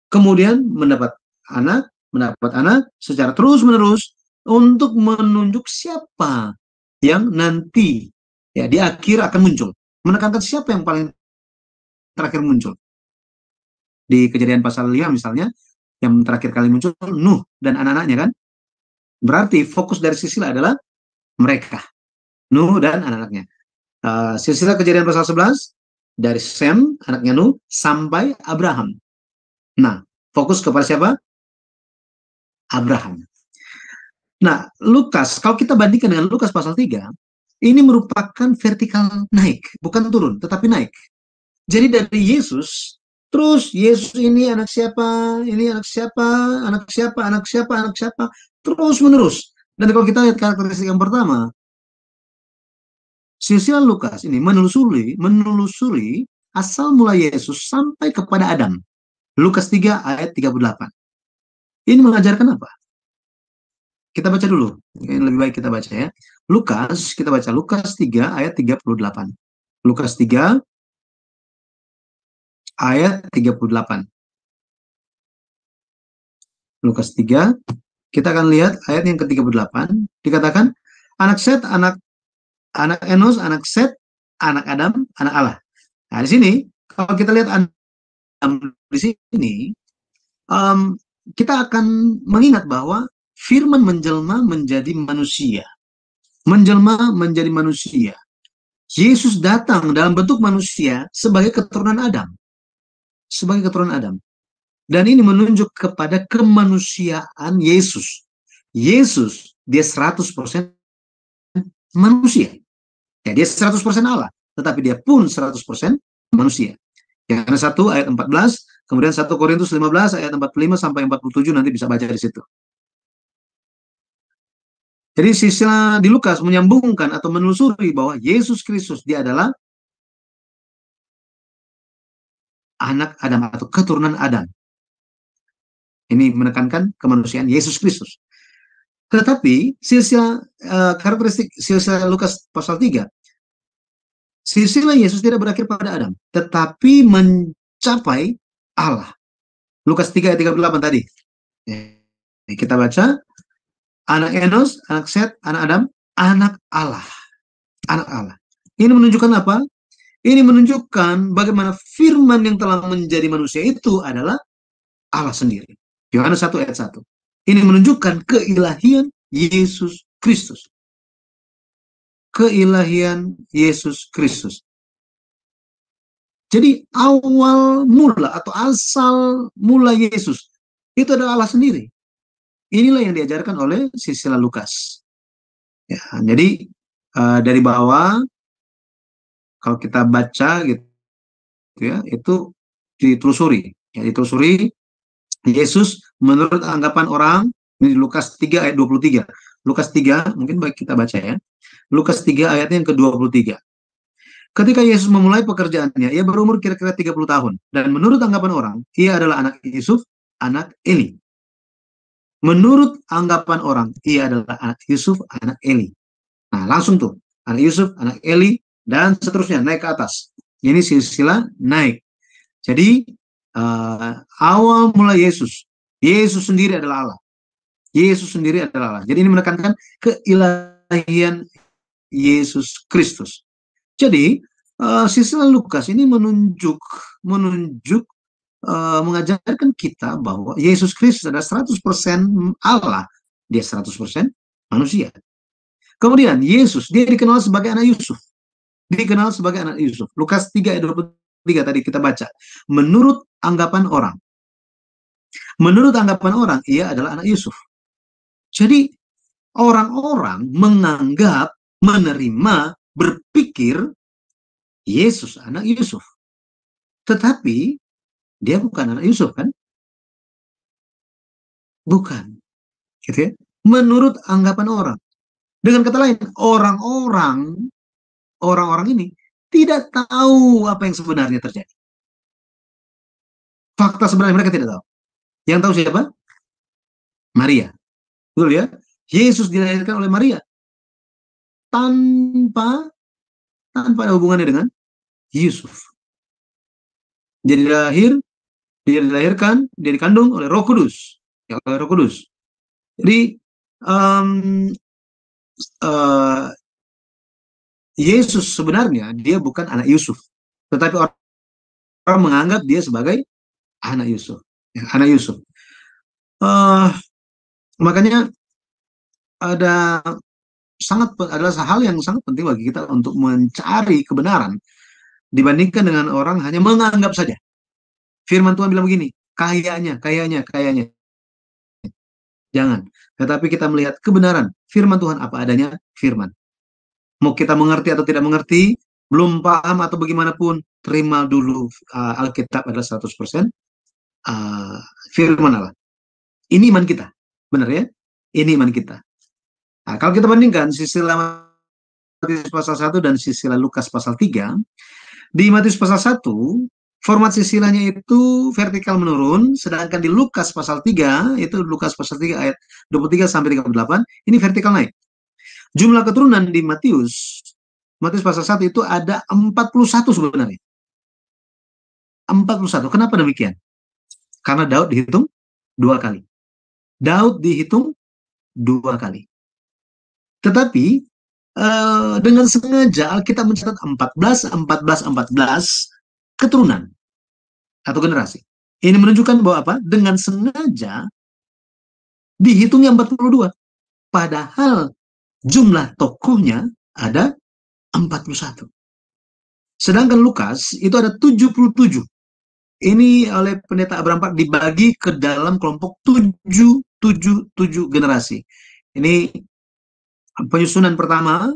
kemudian mendapat anak secara terus-menerus untuk menunjuk siapa yang nanti ya di akhir akan muncul. Menekankan siapa yang paling terakhir muncul. Di Kejadian pasal 5 misalnya, yang terakhir kali muncul Nuh dan anak-anaknya kan. Berarti fokus dari silsilah adalah mereka, Nuh dan anak-anaknya. Silsilah Kejadian pasal 11 dari Sem, anaknya Nuh, sampai Abraham. Nah, fokus kepada siapa? Abraham. Nah, Lukas, kalau kita bandingkan dengan Lukas pasal 3, ini merupakan vertikal naik, bukan turun, tetapi naik. Jadi dari Yesus, terus Yesus ini anak siapa, terus menerus. Dan kalau kita lihat karakteristik yang pertama, silsilah Lukas ini menelusuri asal mula Yesus sampai kepada Adam. Lukas 3 ayat 38. Ini mengajarkan apa? Kita baca dulu. Ini lebih baik kita baca ya. Kita baca Lukas 3 ayat 38. Lukas 3 ayat 38. Lukas 3, kita akan lihat ayat yang ke-38. Dikatakan, anak Set, anak Enos, anak Set, anak Adam, anak Allah. Nah, di sini, kalau kita lihat Adam di sini, kita akan mengingat bahwa firman menjelma menjadi manusia. Yesus datang dalam bentuk manusia sebagai keturunan Adam. Dan ini menunjuk kepada kemanusiaan Yesus. Yesus, dia 100% manusia. Ya, dia 100% Allah. Tetapi dia pun 100% manusia. Yang 1 ayat 14, kemudian 1 Korintus 15 ayat 45 sampai 47 nanti bisa baca di situ. Jadi silsilah di Lukas menyambungkan atau menelusuri bahwa Yesus Kristus dia adalah anak Adam atau keturunan Adam. Ini menekankan kemanusiaan Yesus Kristus. Tetapi silsilah karakteristik silsilah Lukas pasal 3, silsilah Yesus tidak berakhir pada Adam, tetapi mencapai Allah. Lukas 3 ayat 38 tadi. Kita baca, anak Enos, anak Set, anak Adam, anak Allah. Anak Allah. Ini menunjukkan apa? Ini menunjukkan bagaimana firman yang telah menjadi manusia itu adalah Allah sendiri. Yohanes 1 ayat 1. Ini menunjukkan keilahian Yesus Kristus. Keilahian Yesus Kristus. Jadi awal mula atau asal mula Yesus itu adalah Allah sendiri. Inilah yang diajarkan oleh silsilah Lukas. Ya, jadi dari bawah kalau kita baca gitu ya, itu ditelusuri. Ya, ditelusuri Yesus menurut anggapan orang, ini Lukas 3 ayat 23. Lukas 3, mungkin baik kita baca ya. Lukas 3 ayatnya yang ke-23. Ketika Yesus memulai pekerjaannya, ia berumur kira-kira 30 tahun. Dan menurut anggapan orang, ia adalah anak Yusuf, anak Eli. Menurut anggapan orang, ia adalah anak Yusuf, anak Eli. Nah, langsung tuh. Anak Yusuf, anak Eli, dan seterusnya naik ke atas. Ini silsilah naik. Jadi, awal mula Yesus. Yesus sendiri adalah Allah. Yesus sendiri adalah Allah. Jadi ini menekankan keilahian Yesus Kristus. Jadi, silsilah Lukas ini menunjuk mengajarkan kita bahwa Yesus Kristus adalah 100% Allah. Dia 100% manusia. Kemudian Yesus, dia dikenal sebagai anak Yusuf. Dikenal sebagai anak Yusuf. Lukas 3 ayat 23 tadi kita baca. Menurut anggapan orang. Menurut anggapan orang, ia adalah anak Yusuf. Jadi, orang-orang menganggap, menerima, berpikir Yesus anak Yusuf. Tetapi, dia bukan anak Yusuf, kan? Bukan. Gitu ya? Menurut anggapan orang. Dengan kata lain, orang-orang ini tidak tahu apa yang sebenarnya terjadi. Fakta sebenarnya mereka tidak tahu. Yang tahu siapa? Maria. Betul ya? Yesus dilahirkan oleh Maria. Tanpa ada hubungannya dengan Yusuf. Dia dilahirkan, dia dikandung oleh Roh Kudus. Ya, oleh Roh Kudus. Jadi, Yesus sebenarnya dia bukan anak Yusuf, tetapi orang menganggap dia sebagai anak Yusuf. Ya, anak Yusuf. Makanya adalah hal yang sangat penting bagi kita untuk mencari kebenaran dibandingkan dengan orang hanya menganggap saja. Firman Tuhan bilang begini, kayaknya. Jangan. Tetapi kita melihat kebenaran. Firman Tuhan apa adanya, firman. Mau kita mengerti atau tidak mengerti, belum paham atau bagaimanapun, terima dulu Alkitab adalah 100% firman Allah. Ini iman kita. Benar ya? Ini iman kita. Nah, kalau kita bandingkan silsilah Matius pasal 1 dan silsilah Lukas pasal 3, di Matius pasal 1, format silsilahnya itu vertikal menurun, sedangkan di Lukas pasal 3, itu Lukas pasal 3 ayat 23 sampai 38, ini vertikal naik. Jumlah keturunan di Matius pasal 1 itu ada 41 sebenarnya. 41. Kenapa demikian? Karena Daud dihitung 2 kali. Daud dihitung 2 kali. Tetapi dengan sengaja Alkitab mencatat 14 keturunan atau generasi. Ini menunjukkan bahwa apa? Dengan sengaja dihitungnya 42. Padahal jumlah tokohnya ada 41. Sedangkan Lukas itu ada 77. Ini oleh pendeta Abraham Park dibagi ke dalam kelompok 7 generasi. Ini penyusunan pertama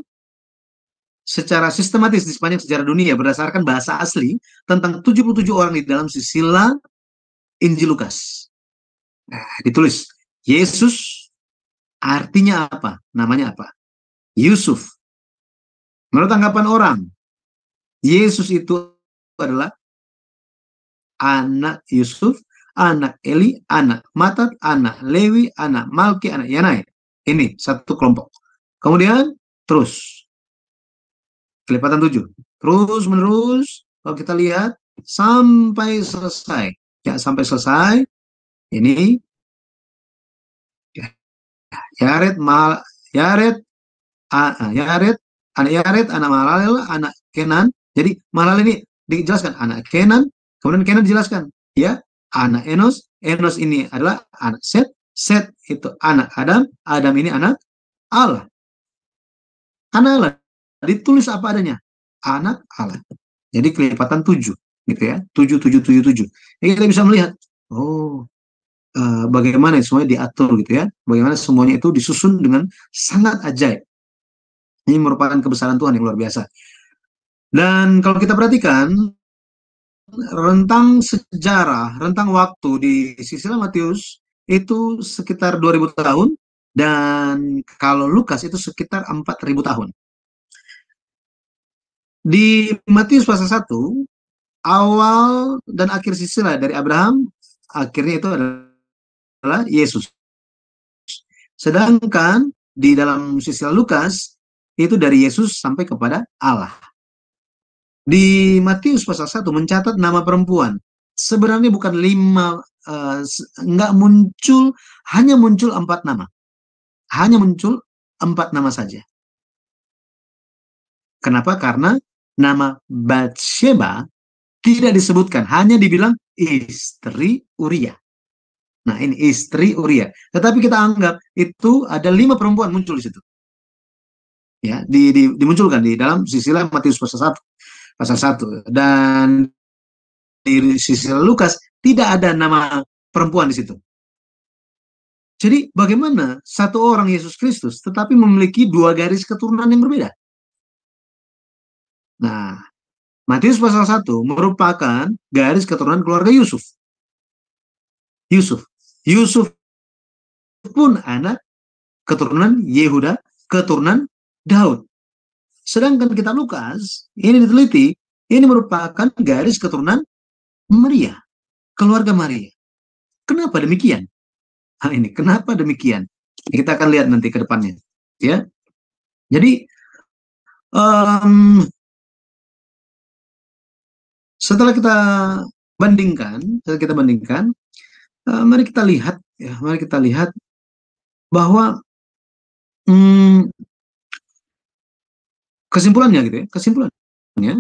secara sistematis di sepanjang sejarah dunia berdasarkan bahasa asli tentang 77 orang di dalam silsilah Injil Lukas. Nah, ditulis Yesus artinya apa? Namanya apa? Yusuf. Menurut anggapan orang, Yesus itu adalah anak Yusuf, anak Eli, anak Matat, anak Lewi, anak Malki, anak Yanai. Ini satu kelompok. Kemudian terus kelipatan 7. Terus menerus kalau kita lihat sampai selesai. Ya, sampai selesai. Ini Yared, Yared, anak Yared, anak Malalel, anak Kenan. Jadi Malalel ini dijelaskan anak Kenan, kemudian Kenan dijelaskan ya anak Enos. Enos ini adalah anak Set. Set itu anak Adam. Adam ini anak Allah. Anak Allah ditulis apa adanya, anak Allah. Jadi kelipatan 7 gitu ya, 7. Jadi kita bisa melihat bagaimana semuanya diatur gitu ya, bagaimana semuanya itu disusun dengan sangat ajaib. Ini merupakan kebesaran Tuhan yang luar biasa. Dan kalau kita perhatikan rentang sejarah, rentang waktu di silsilah Matius itu sekitar 2000 tahun, dan kalau Lukas itu sekitar 4000 tahun. Di Matius pasal 1, awal dan akhir silsilah dari Abraham, akhirnya itu adalah Yesus. Sedangkan di dalam silsilah Lukas, itu dari Yesus sampai kepada Allah. Di Matius pasal 1 mencatat nama perempuan. Sebenarnya bukan 5, enggak muncul, hanya muncul 4 nama. Hanya muncul 4 nama saja. Kenapa? Karena nama Batsheba tidak disebutkan, hanya dibilang istri Uria. Nah, ini istri Uria. Tetapi kita anggap itu ada 5 perempuan muncul di situ. Ya, dimunculkan di dalam silsilah Matius pasal 1. Dan di silsilah Lukas tidak ada nama perempuan di situ. Jadi bagaimana satu orang Yesus Kristus tetapi memiliki 2 garis keturunan yang berbeda? Nah, Matius pasal 1 merupakan garis keturunan keluarga Yusuf. Yusuf pun anak keturunan Yehuda, keturunan Daud. Sedangkan kitab Lukas, ini diteliti, ini merupakan garis keturunan Maria, keluarga Maria. Kenapa demikian? Ini kenapa demikian? Kita akan lihat nanti ke depannya, ya. Jadi setelah kita bandingkan, mari kita lihat bahwa kesimpulannya gitu ya,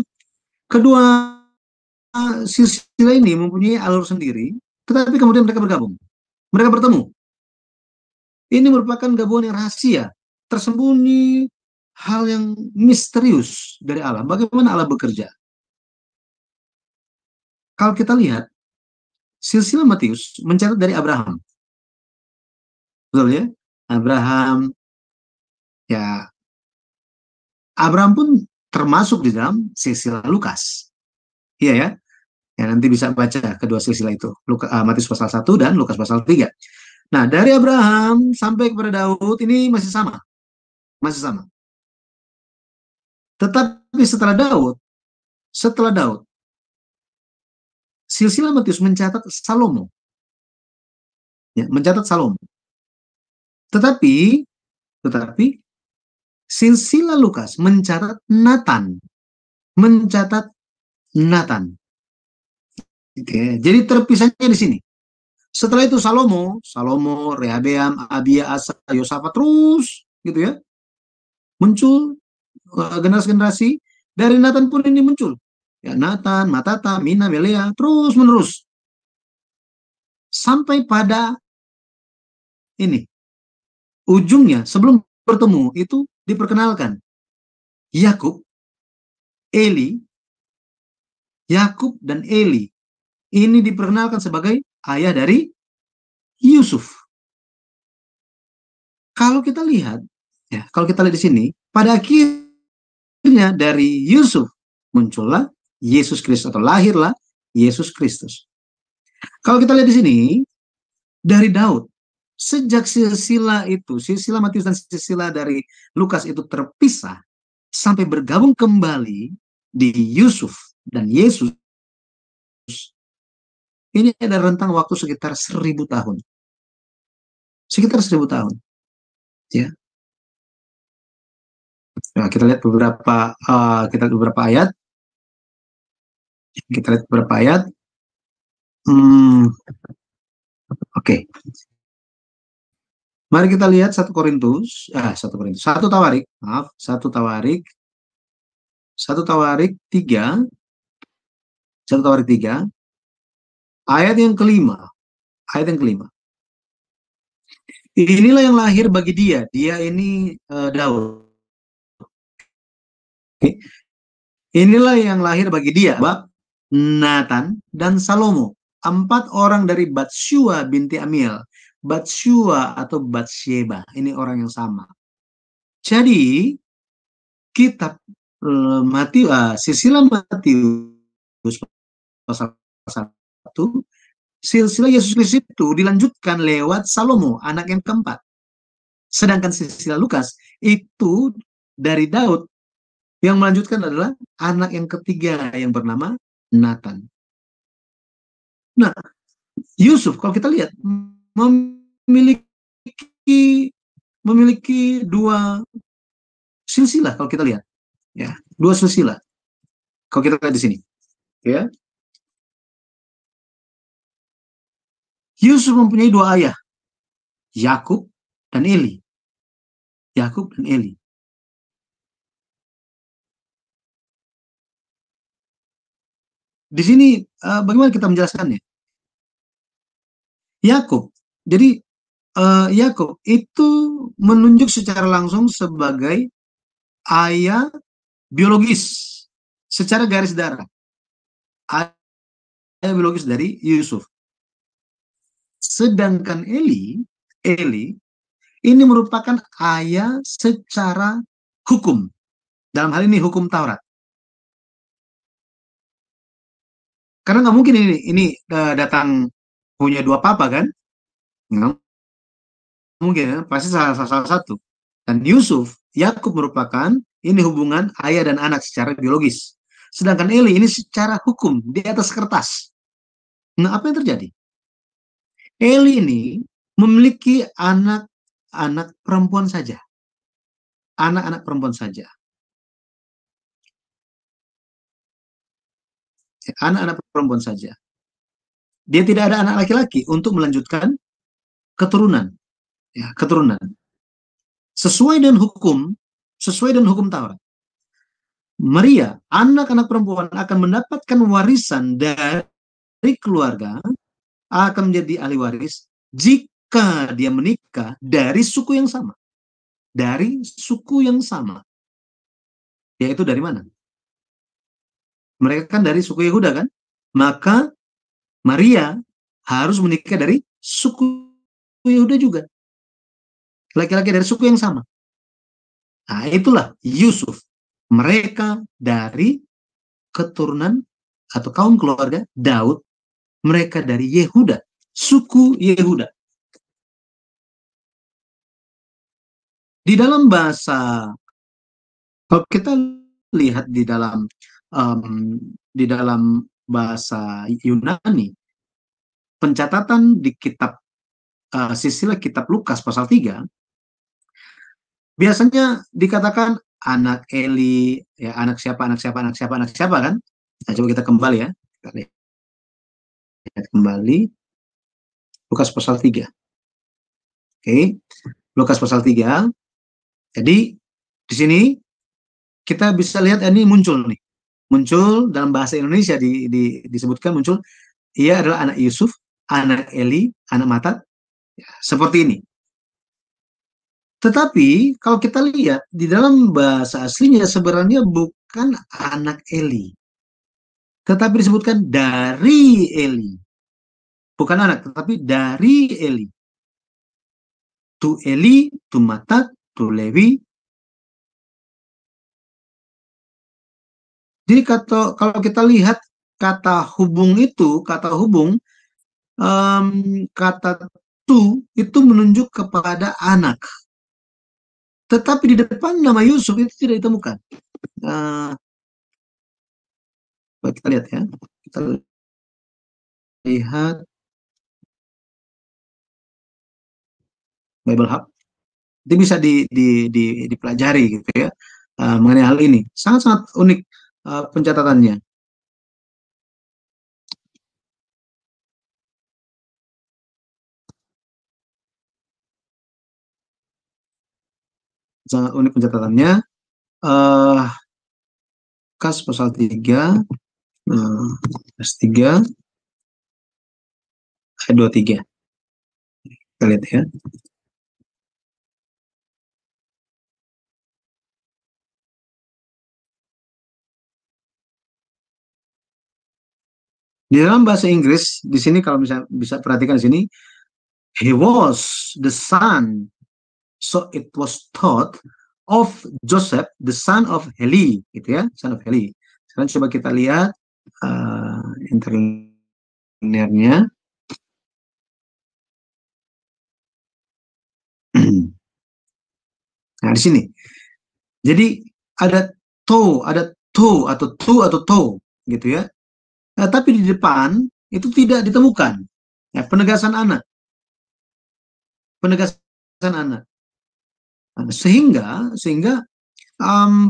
kedua silsilah ini mempunyai alur sendiri, tetapi kemudian mereka bergabung, mereka bertemu. Ini merupakan gabungan yang rahasia, tersembunyi, hal yang misterius dari Allah. Bagaimana Allah bekerja? Kalau kita lihat, silsilah Matius mencatat dari Abraham. Betul ya? Abraham pun termasuk di dalam silsilah Lukas. Iya ya? Ya, nanti bisa baca kedua silsilah itu. Matius pasal 1 dan Lukas pasal 3. Nah, dari Abraham sampai kepada Daud ini masih sama. Tetapi setelah Daud, silsilah Matius mencatat Salomo. Ya, mencatat Salomo. Tetapi silsilah Lukas mencatat Nathan. Oke, jadi terpisahnya di sini. Setelah itu Salomo, Rehabeam, Abia, Asa, Yosafat, terus gitu ya. Muncul generasi-generasi, dari Nathan pun ini muncul. Ya, Nathan, Matata, Mina, Melea, terus menerus. Sampai pada ini. Ujungnya sebelum bertemu itu diperkenalkan Yakub dan Eli. Ini diperkenalkan sebagai ayah dari Yusuf. Kalau kita lihat di sini, pada akhirnya dari Yusuf muncullah Yesus Kristus, atau lahirlah Yesus Kristus. Kalau kita lihat di sini, dari Daud, sejak silsilah Matius dan silsilah dari Lukas itu terpisah, sampai bergabung kembali di Yusuf dan Yesus, Ini ada rentang waktu sekitar 1000 tahun. Sekitar 1000 tahun. Ya. Nah, kita lihat beberapa ayat. Kita lihat beberapa ayat. Oke. Mari kita lihat 1 Tawarik, maaf, 1 Tawarik 3, 1 Tawarik 3, ayat yang kelima. Inilah yang lahir bagi dia ini Daud. Inilah yang lahir bagi dia, Nathan dan Salomo, 4 orang dari Batsyua binti Amiel. Batsyua atau Batsyeba, ini orang yang sama. Jadi kitab silsilah Matius pasal 1, silsilah Yesus Kristus itu dilanjutkan lewat Salomo, anak yang keempat. Sedangkan silsilah Lukas itu dari Daud, yang melanjutkan adalah anak yang ketiga yang bernama Nathan. Nah, Yusuf kalau kita lihat memiliki 2 silsilah kalau kita lihat, ya, 2 silsilah. Kalau kita lihat di sini, ya. Yusuf mempunyai 2 ayah, Yakub dan Eli. Yakub dan Eli. Di sini bagaimana kita menjelaskannya? Yakub. Jadi Yakub itu menunjuk secara langsung sebagai ayah biologis secara garis darah. Ayah biologis dari Yusuf. Sedangkan Eli ini merupakan ayah secara hukum. Dalam hal ini hukum Taurat. Karena nggak mungkin ini datang punya 2 papa kan? Nggak mungkin, ya? Pasti salah satu. Dan Yakub merupakan ini hubungan ayah dan anak secara biologis. Sedangkan Eli ini secara hukum di atas kertas. Nah, apa yang terjadi? Eli ini memiliki anak-anak perempuan saja. Anak-anak perempuan saja. Anak-anak perempuan saja. Dia tidak ada anak laki-laki untuk melanjutkan keturunan. Ya, keturunan. Sesuai dengan hukum Taurat. Maria, anak-anak perempuan akan mendapatkan warisan dari keluarga, akan menjadi ahli waris jika dia menikah dari suku yang sama. Dari suku yang sama. Yaitu dari mana? Mereka kan dari suku Yehuda kan? Maka Maria harus menikah dari suku Yehuda juga. Laki-laki dari suku yang sama. Nah, itulah Yusuf. Mereka dari keturunan atau kaum keluarga Daud. Mereka dari Yehuda. Suku Yehuda. Di dalam bahasa, kalau kita lihat di dalam bahasa Yunani, pencatatan di kitab silsilah kitab Lukas pasal 3, biasanya dikatakan anak Eli, ya, anak siapa kan? Nah, coba kita kembali ya. Kita lihat kembali Lukas pasal 3. Oke. Lukas pasal 3. Jadi di sini kita bisa lihat ini muncul dalam bahasa Indonesia disebutkan muncul, ia adalah anak Yusuf, anak Eli, anak Matat, ya, seperti ini. Tetapi kalau kita lihat di dalam bahasa aslinya sebenarnya bukan anak Eli, tetapi disebutkan dari Eli. Bukan anak, tetapi dari Eli. Tu Eli, tu Matat, tu Lewi. Jadi kalau kita lihat kata hubung, kata tu itu menunjuk kepada anak. Tetapi di depan nama Yusuf itu tidak ditemukan. Kita lihat ya. Kita lihat Bible Hub. Itu bisa dipelajari gitu ya, mengenai hal ini. Sangat-sangat unik pencatatannya. Sangat unik pencatatannya. Lukas pasal 3, ayat 3, ayat 23. Kita lihat ya. Di dalam bahasa Inggris, di sini kalau bisa perhatikan di sini, he was the son, so it was taught of Joseph, the son of Heli, gitu ya, son of Heli. Sekarang coba kita lihat interlinearnya. Nah, di sini. Jadi ada to atau to, gitu ya. Tapi di depan itu tidak ditemukan. Ya, penegasan anak. Penegasan anak. Nah, sehingga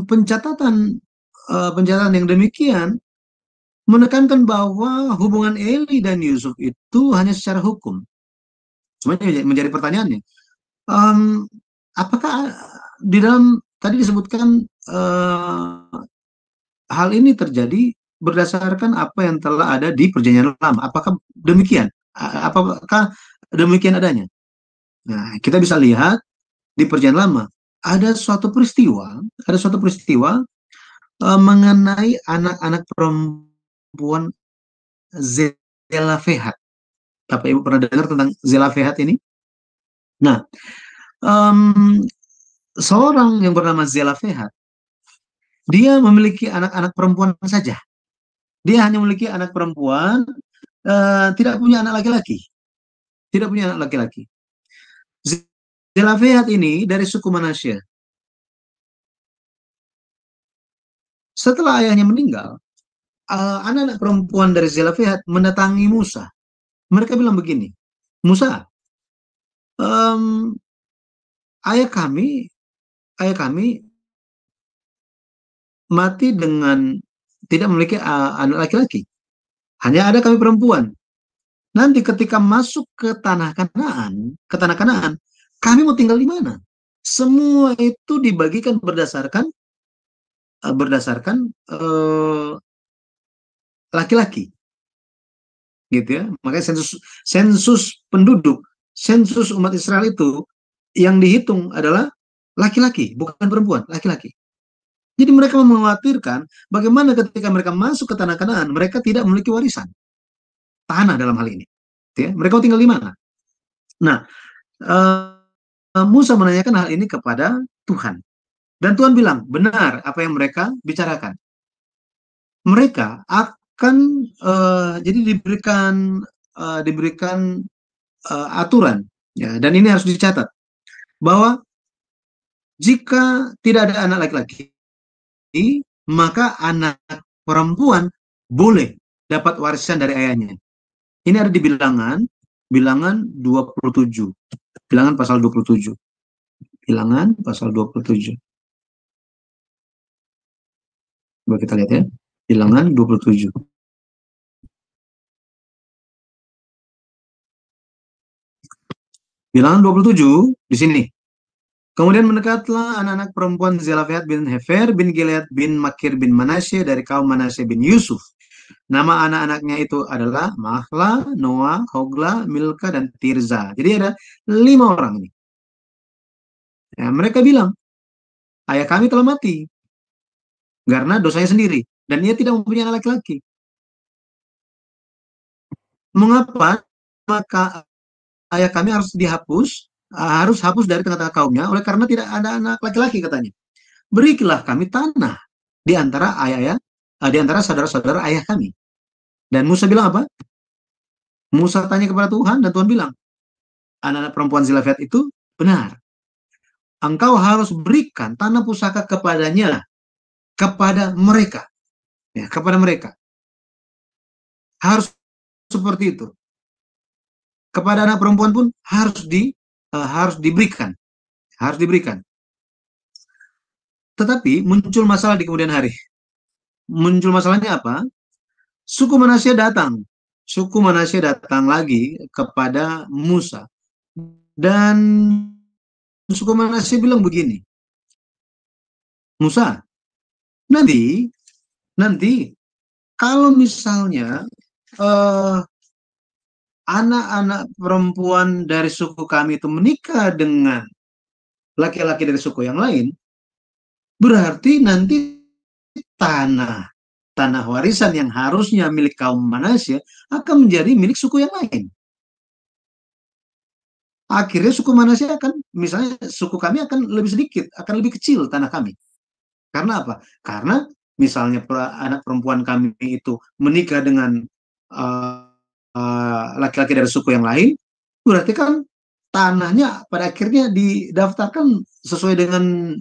pencatatan yang demikian menekankan bahwa hubungan Eli dan Yusuf itu hanya secara hukum. Cuma menjadi pertanyaannya, apakah di dalam tadi disebutkan hal ini terjadi berdasarkan apa yang telah ada di Perjanjian Lama? Apakah demikian? Apakah demikian adanya? Nah, kita bisa lihat di Perjanjian Lama ada suatu peristiwa mengenai anak-anak perempuan Zelafehat. Bapak Ibu pernah dengar tentang Zelafehat ini? Nah, seorang yang bernama Zelafehat, dia memiliki anak-anak perempuan saja. Dia hanya memiliki anak perempuan, tidak punya anak laki-laki. Tidak punya anak laki-laki. Zelafehat ini dari suku Manasye. Setelah ayahnya meninggal, anak-anak perempuan dari Zelafehat mendatangi Musa. Mereka bilang begini, Musa, ayah kami mati dengan tidak memiliki anak laki-laki. Hanya ada kami perempuan. Nanti ketika masuk ke tanah Kanaan, kami mau tinggal di mana? Semua itu dibagikan berdasarkan laki-laki, gitu ya. Makanya sensus penduduk, sensus umat Israel itu yang dihitung adalah laki-laki, bukan perempuan, laki-laki. Jadi mereka mengkhawatirkan bagaimana ketika mereka masuk ke tanah Kanaan, mereka tidak memiliki warisan tanah dalam hal ini. Ya, mereka tinggal di mana? Nah, Musa menanyakan hal ini kepada Tuhan. Dan Tuhan bilang, benar apa yang mereka bicarakan. Mereka akan jadi diberikan aturan, ya, dan ini harus dicatat, bahwa jika tidak ada anak laki-laki, maka anak perempuan boleh dapat warisan dari ayahnya. Ini ada di bilangan 27. Bilangan pasal 27. Bilangan pasal 27. Coba kita lihat ya. Bilangan 27. Bilangan 27 di sini. Kemudian mendekatlah anak-anak perempuan Zelafehat bin Hefer bin Gilead bin Makir bin Manasye dari kaum Manasye bin Yusuf. Nama anak-anaknya itu adalah Mahla, Noah, Hogla, Milka, dan Tirza. Jadi ada 5 orang ini. Ya, mereka bilang, ayah kami telah mati karena dosanya sendiri. Dan ia tidak mempunyai anak laki-laki. Mengapa maka ayah kami harus hapus dari tengah-tengah kaumnya oleh karena tidak ada anak laki-laki, katanya. Berilah kami tanah di antara di antara saudara-saudara ayah kami. Dan Musa bilang apa? Musa tanya kepada Tuhan dan Tuhan bilang, anak-anak perempuan Zelafehat itu benar. Engkau harus berikan tanah pusaka kepadanya, kepada mereka. Ya, kepada mereka. Harus seperti itu. Kepada anak perempuan pun harus diberikan, harus diberikan. Tetapi muncul masalah di kemudian hari. Muncul masalahnya apa? Suku Manasye datang. Suku Manasye datang lagi kepada Musa. Dan suku Manasye bilang begini, Musa, nanti kalau misalnya anak-anak perempuan dari suku kami itu menikah dengan laki-laki dari suku yang lain, berarti nanti tanah warisan yang harusnya milik kaum Manasye akan menjadi milik suku yang lain. Akhirnya suku Manasye akan, misalnya suku kami akan lebih sedikit, akan lebih kecil tanah kami. Karena apa? Karena misalnya anak perempuan kami itu menikah dengan laki-laki dari suku yang lain, berarti kan tanahnya pada akhirnya didaftarkan sesuai dengan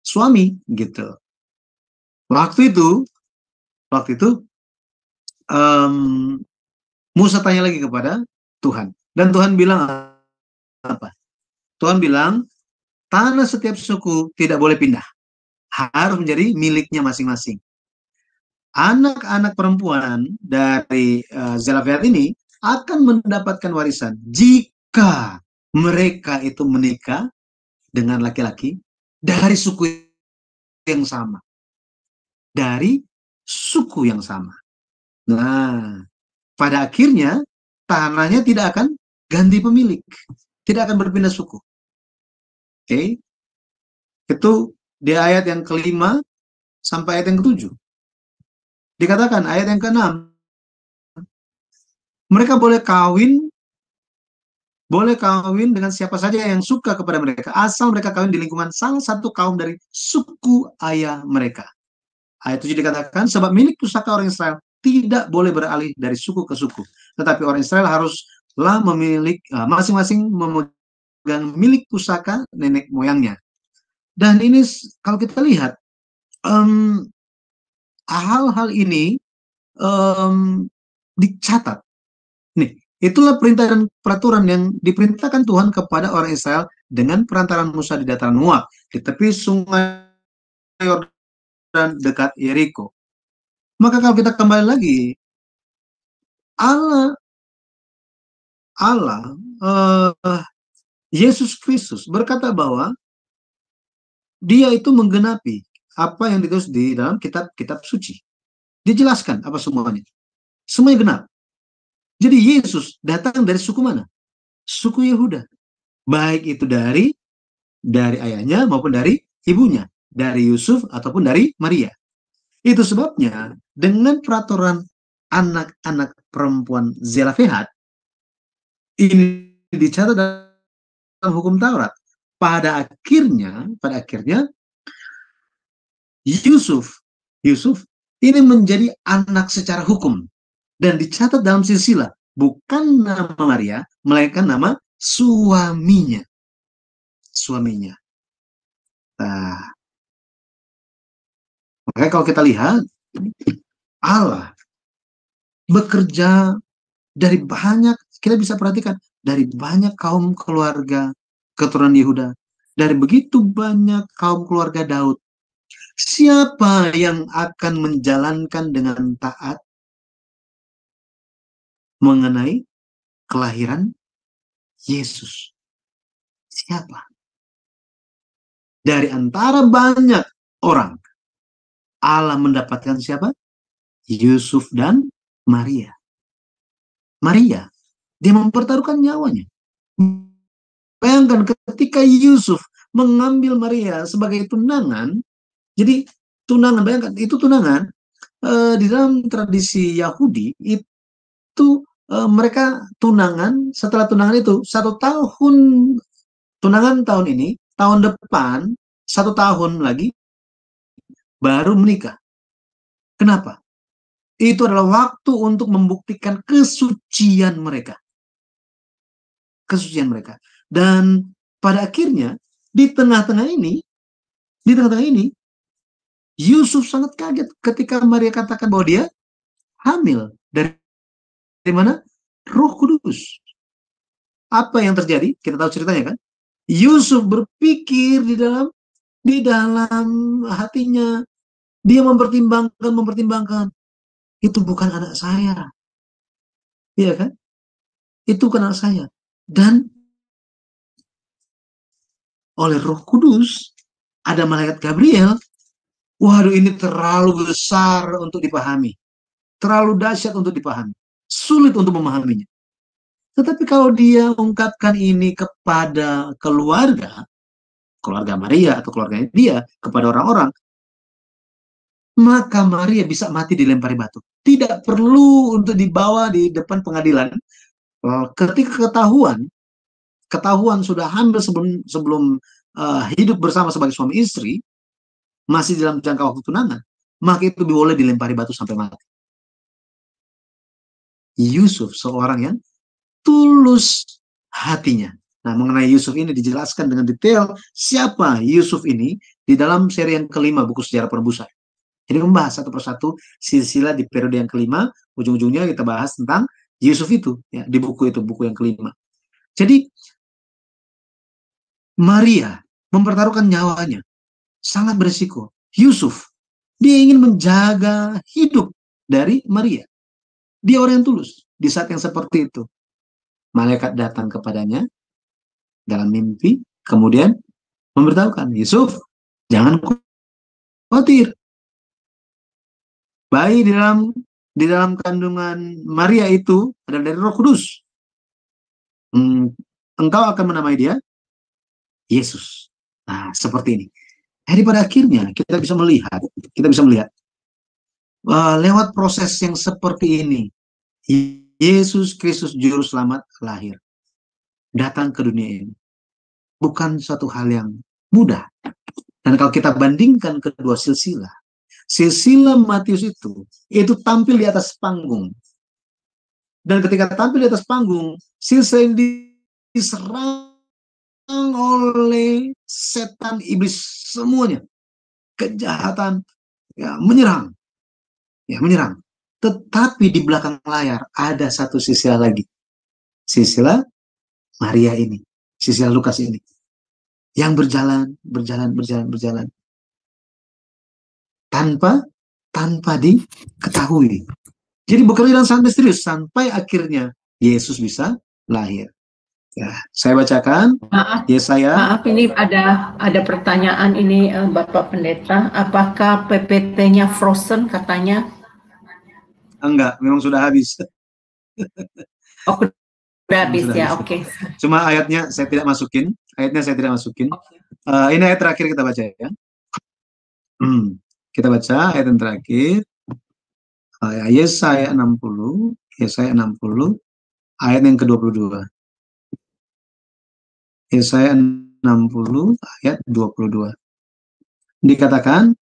suami gitu. Waktu itu Musa tanya lagi kepada Tuhan, dan Tuhan bilang apa? Tuhan bilang tanah setiap suku tidak boleh pindah, harus menjadi miliknya masing-masing. Anak-anak perempuan dari Zelafehad ini akan mendapatkan warisan jika mereka itu menikah dengan laki-laki dari suku yang sama. Dari suku yang sama. Nah, pada akhirnya tanahnya tidak akan ganti pemilik, tidak akan berpindah suku. Oke. Itu di ayat yang ke-5 sampai ayat yang ke-7. Dikatakan ayat yang ke-6, mereka boleh kawin dengan siapa saja yang suka kepada mereka, asal mereka kawin di lingkungan salah satu kaum dari suku ayah mereka. Ayat 7 dikatakan, sebab milik pusaka orang Israel tidak boleh beralih dari suku ke suku, tetapi orang Israel haruslah masing-masing memegang milik pusaka nenek moyangnya. Dan ini kalau kita lihat, hal-hal ini dicatat. Nih, itulah perintah dan peraturan yang diperintahkan Tuhan kepada orang Israel dengan perantaran Musa di dataran Moab, di tepi sungai Yordan dekat Yeriko. Maka kalau kita kembali lagi, Yesus Kristus berkata bahwa dia itu menggenapi apa yang ditulis di dalam kitab suci. Dijelaskan apa semuanya. Semuanya genap. Jadi Yesus datang dari suku mana? Suku Yehuda. Baik itu dari ayahnya maupun dari ibunya. Dari Yusuf ataupun dari Maria. Itu sebabnya dengan peraturan anak-anak perempuan Zelafehad, ini dicatat dalam hukum Taurat. Pada akhirnya Yusuf ini menjadi anak secara hukum dan dicatat dalam silsilah, bukan nama Maria, melainkan nama suaminya. Nah, makanya kalau kita lihat, Allah bekerja dari banyak, kita bisa perhatikan, dari banyak kaum keluarga keturunan Yehuda, dari begitu banyak kaum keluarga Daud. Siapa yang akan menjalankan dengan taat mengenai kelahiran Yesus? Siapa? Dari antara banyak orang, Allah mendapatkan siapa? Yusuf dan Maria. Dia mempertaruhkan nyawanya. Bayangkan ketika Yusuf mengambil Maria sebagai tunangan, jadi tunangan, bayangkan itu tunangan, di dalam tradisi Yahudi itu mereka tunangan, setelah tunangan itu 1 tahun, tunangan tahun ini, tahun depan 1 tahun lagi baru menikah. Kenapa? Itu adalah waktu untuk membuktikan kesucian mereka. Dan pada akhirnya di tengah-tengah ini Yusuf sangat kaget ketika Maria katakan bahwa dia hamil dari mana? Roh Kudus. Apa yang terjadi? Kita tahu ceritanya kan? Yusuf berpikir di dalam hatinya, dia mempertimbangkan, itu bukan anak saya. Iya kan? Itu bukan anak saya. Dan oleh Roh Kudus, ada malaikat Gabriel. Waduh, ini terlalu besar untuk dipahami. Terlalu dahsyat untuk dipahami. Sulit untuk memahaminya. Tetapi kalau dia ungkapkan ini kepada keluarga Maria atau keluarganya dia, kepada orang-orang, maka Maria bisa mati dilempari batu. Tidak perlu untuk dibawa di depan pengadilan. Ketika ketahuan sudah hamil sebelum hidup bersama sebagai suami istri, masih dalam jangka waktu tunangan, maka itu boleh dilempari batu sampai mati. Yusuf seorang yang tulus hatinya. Nah, mengenai Yusuf ini dijelaskan dengan detail siapa Yusuf ini di dalam seri yang kelima buku sejarah penebusan. Jadi membahas satu persatu silsilah di periode yang kelima, ujung-ujungnya kita bahas tentang Yusuf itu, ya, di buku itu, buku yang kelima. Jadi Maria mempertaruhkan nyawanya, sangat berisiko. Yusuf, dia ingin menjaga hidup dari Maria. Dia orang yang tulus. Di saat yang seperti itu, malaikat datang kepadanya dalam mimpi, kemudian memberitahukan, Yusuf, jangan khawatir. Bayi di dalam kandungan Maria itu adalah dari Roh Kudus. Engkau akan menamai dia Yesus. Nah, seperti ini. Jadi pada akhirnya kita bisa melihat lewat proses yang seperti ini, Yesus Kristus Juru Selamat lahir, datang ke dunia ini. Bukan suatu hal yang mudah. Dan kalau kita bandingkan kedua silsilah Matius itu tampil di atas panggung. Dan ketika tampil di atas panggung, silsilah ini diserang oleh setan, iblis, semuanya. Kejahatan, menyerang. Tetapi di belakang layar ada satu silsilah lagi. Silsilah Maria ini. Silsilah Lukas ini. Yang berjalan. Tanpa diketahui. Jadi bekerja dengan sangat misterius sampai akhirnya Yesus bisa lahir. Ya, saya bacakan. Maaf, ini ada pertanyaan ini, Bapak Pendeta. Apakah PPT-nya frozen katanya? Enggak, memang sudah habis. Oh, sudah habis ya, oke. Cuma ayatnya saya tidak masukin. Ini ayat terakhir kita baca ya. Kita baca ayat yang terakhir. Yesaya 60 ayat yang ke-22. Yesaya 60 ayat 22. Dikatakan,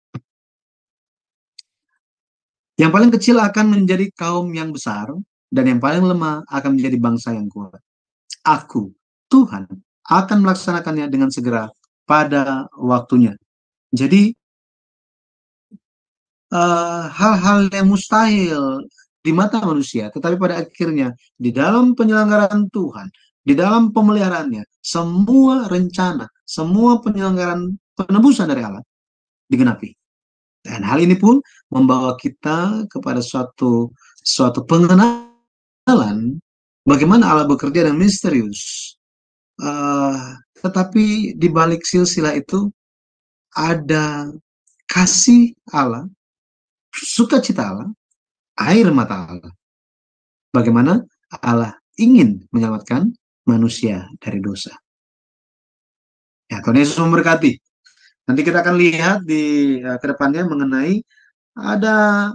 yang paling kecil akan menjadi kaum yang besar, dan yang paling lemah akan menjadi bangsa yang kuat. Aku, Tuhan, akan melaksanakannya dengan segera pada waktunya. Jadi, hal-hal yang mustahil di mata manusia, tetapi pada akhirnya di dalam penyelenggaraan Tuhan, di dalam pemeliharaannya, semua rencana, semua penyelenggaraan penebusan dari Allah digenapi. Dan hal ini pun membawa kita kepada suatu pengenalan bagaimana Allah bekerja dengan misterius. Tetapi di balik silsilah itu ada kasih Allah, sukacita Allah, air mata Allah. Bagaimana Allah ingin menyelamatkan manusia dari dosa. Ya, Tuhan Yesus memberkati. Nanti kita akan lihat di kedepannya mengenai ada